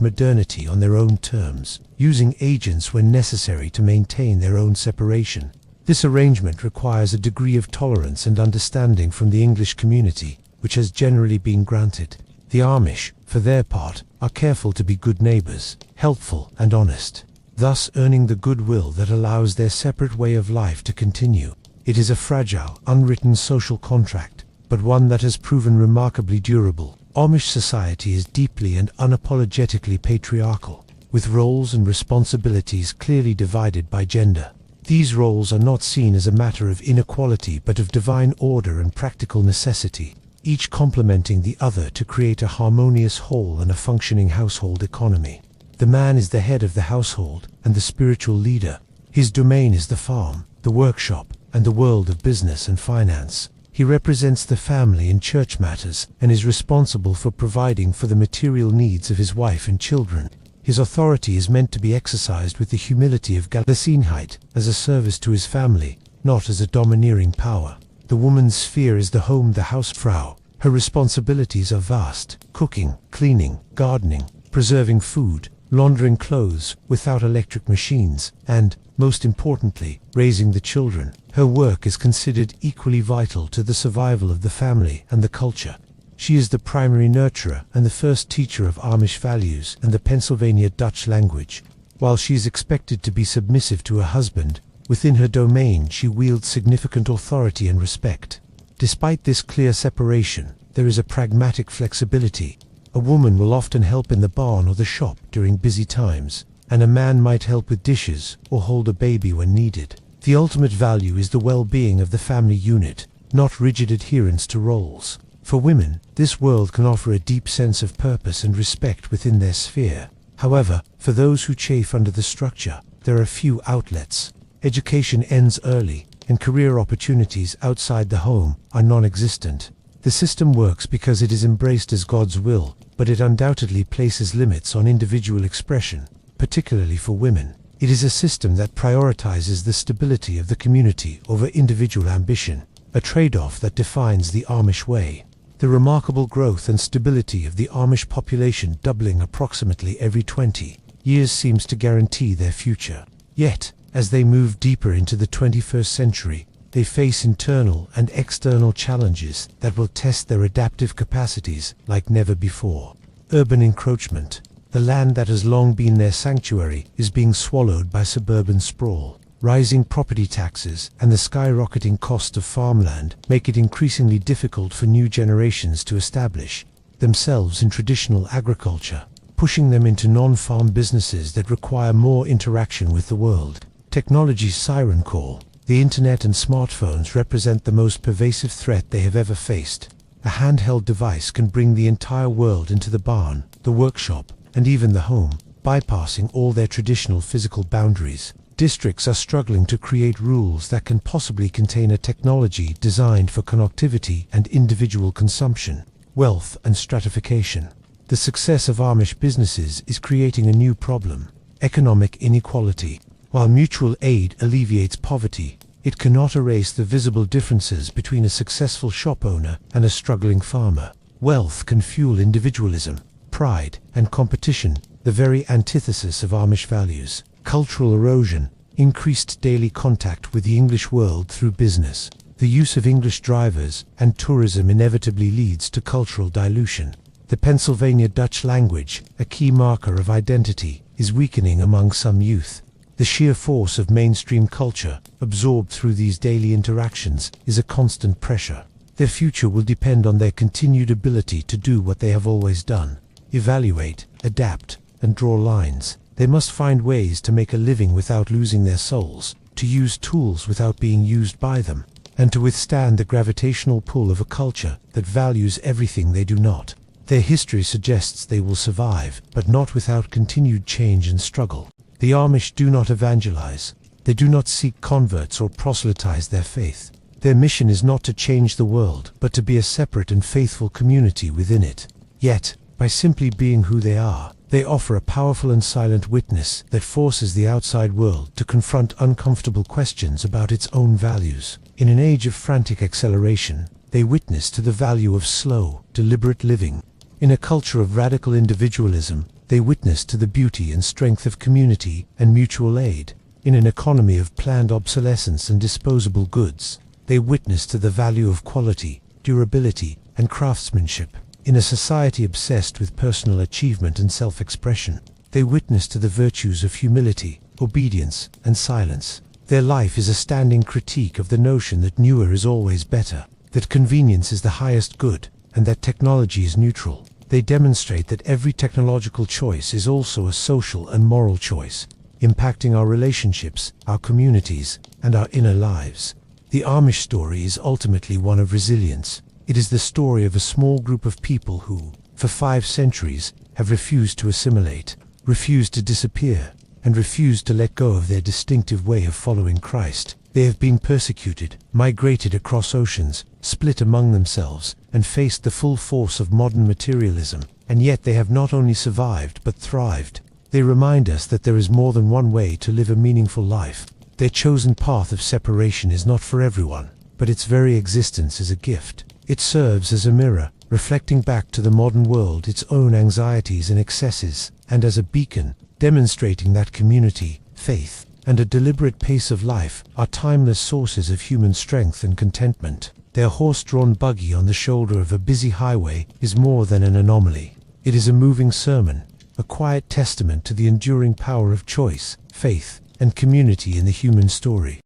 modernity on their own terms, using agents when necessary to maintain their own separation. This arrangement requires a degree of tolerance and understanding from the English community, which has generally been granted. The Amish, for their part, are careful to be good neighbors, helpful and honest, thus earning the goodwill that allows their separate way of life to continue. It is a fragile, unwritten social contract, but one that has proven remarkably durable. Amish society is deeply and unapologetically patriarchal, with roles and responsibilities clearly divided by gender. These roles are not seen as a matter of inequality but of divine order and practical necessity, each complementing the other to create a harmonious whole and a functioning household economy. The man is the head of the household and the spiritual leader. His domain is the farm, the workshop, and the world of business and finance. He represents the family in church matters and is responsible for providing for the material needs of his wife and children. His authority is meant to be exercised with the humility of Galicinheit, as a service to his family, not as a domineering power. The woman's sphere is the home, the Hausfrau. Her responsibilities are vast: cooking, cleaning, gardening, preserving food, laundering clothes without electric machines, and, most importantly, raising the children. Her work is considered equally vital to the survival of the family and the culture. She is the primary nurturer and the first teacher of Amish values and the Pennsylvania Dutch language. While she is expected to be submissive to her husband, within her domain she wields significant authority and respect. Despite this clear separation, there is a pragmatic flexibility. A woman will often help in the barn or the shop during busy times, and a man might help with dishes or hold a baby when needed. The ultimate value is the well-being of the family unit, not rigid adherence to roles. For women, this world can offer a deep sense of purpose and respect within their sphere. However, for those who chafe under the structure, there are few outlets. Education ends early, and career opportunities outside the home are non-existent. The system works because it is embraced as God's will, but it undoubtedly places limits on individual expression, particularly for women. It is a system that prioritizes the stability of the community over individual ambition, a trade-off that defines the Amish way. The remarkable growth and stability of the Amish population, doubling approximately every 20 years, seems to guarantee their future. Yet, as they move deeper into the 21st century, they face internal and external challenges that will test their adaptive capacities like never before. Urban encroachment. The land that has long been their sanctuary is being swallowed by suburban sprawl. Rising property taxes and the skyrocketing cost of farmland make it increasingly difficult for new generations to establish themselves in traditional agriculture, pushing them into non-farm businesses that require more interaction with the world. Technology's siren call. The The internet and smartphones represent the most pervasive threat they have ever faced. A handheld device can bring the entire world into the barn, the workshop, and even the home, bypassing all their traditional physical boundaries. Districts are struggling to create rules that can possibly contain a technology designed for connectivity and individual consumption, wealth and stratification. The success of Amish businesses is creating a new problem: economic inequality. While mutual aid alleviates poverty, it cannot erase the visible differences between a successful shop owner and a struggling farmer. Wealth can fuel individualism, pride, and competition, the very antithesis of Amish values. Cultural erosion, increased daily contact with the English world through business. The use of English drivers and tourism inevitably leads to cultural dilution. The Pennsylvania Dutch language, a key marker of identity, is weakening among some youth. The sheer force of mainstream culture, absorbed through these daily interactions, is a constant pressure. Their future will depend on their continued ability to do what they have always done: evaluate, adapt, and draw lines. They must find ways to make a living without losing their souls, to use tools without being used by them, and to withstand the gravitational pull of a culture that values everything they do not. Their history suggests they will survive, but not without continued change and struggle. The Amish do not evangelize. They do not seek converts or proselytize their faith. Their mission is not to change the world, but to be a separate and faithful community within it. Yet, by simply being who they are, they offer a powerful and silent witness that forces the outside world to confront uncomfortable questions about its own values. In an age of frantic acceleration, they witness to the value of slow, deliberate living. In a culture of radical individualism, they witness to the beauty and strength of community and mutual aid. In an economy of planned obsolescence and disposable goods, they witness to the value of quality, durability, and craftsmanship. In a society obsessed with personal achievement and self-expression, they witness to the virtues of humility, obedience, and silence. Their life is a standing critique of the notion that newer is always better, that convenience is the highest good, and that technology is neutral. They demonstrate that every technological choice is also a social and moral choice, impacting our relationships, our communities, and our inner lives. The Amish story is ultimately one of resilience. It is the story of a small group of people who, for 5 centuries, have refused to assimilate, refused to disappear, and refused to let go of their distinctive way of following Christ. They have been persecuted, migrated across oceans, split among themselves, and faced the full force of modern materialism, and yet they have not only survived but thrived. They remind us that there is more than one way to live a meaningful life. Their chosen path of separation is not for everyone, but its very existence is a gift. It serves as a mirror, reflecting back to the modern world its own anxieties and excesses, and as a beacon, demonstrating that community, faith, and a deliberate pace of life are timeless sources of human strength and contentment. Their horse-drawn buggy on the shoulder of a busy highway is more than an anomaly. It is a moving sermon, a quiet testament to the enduring power of choice, faith, and community in the human story.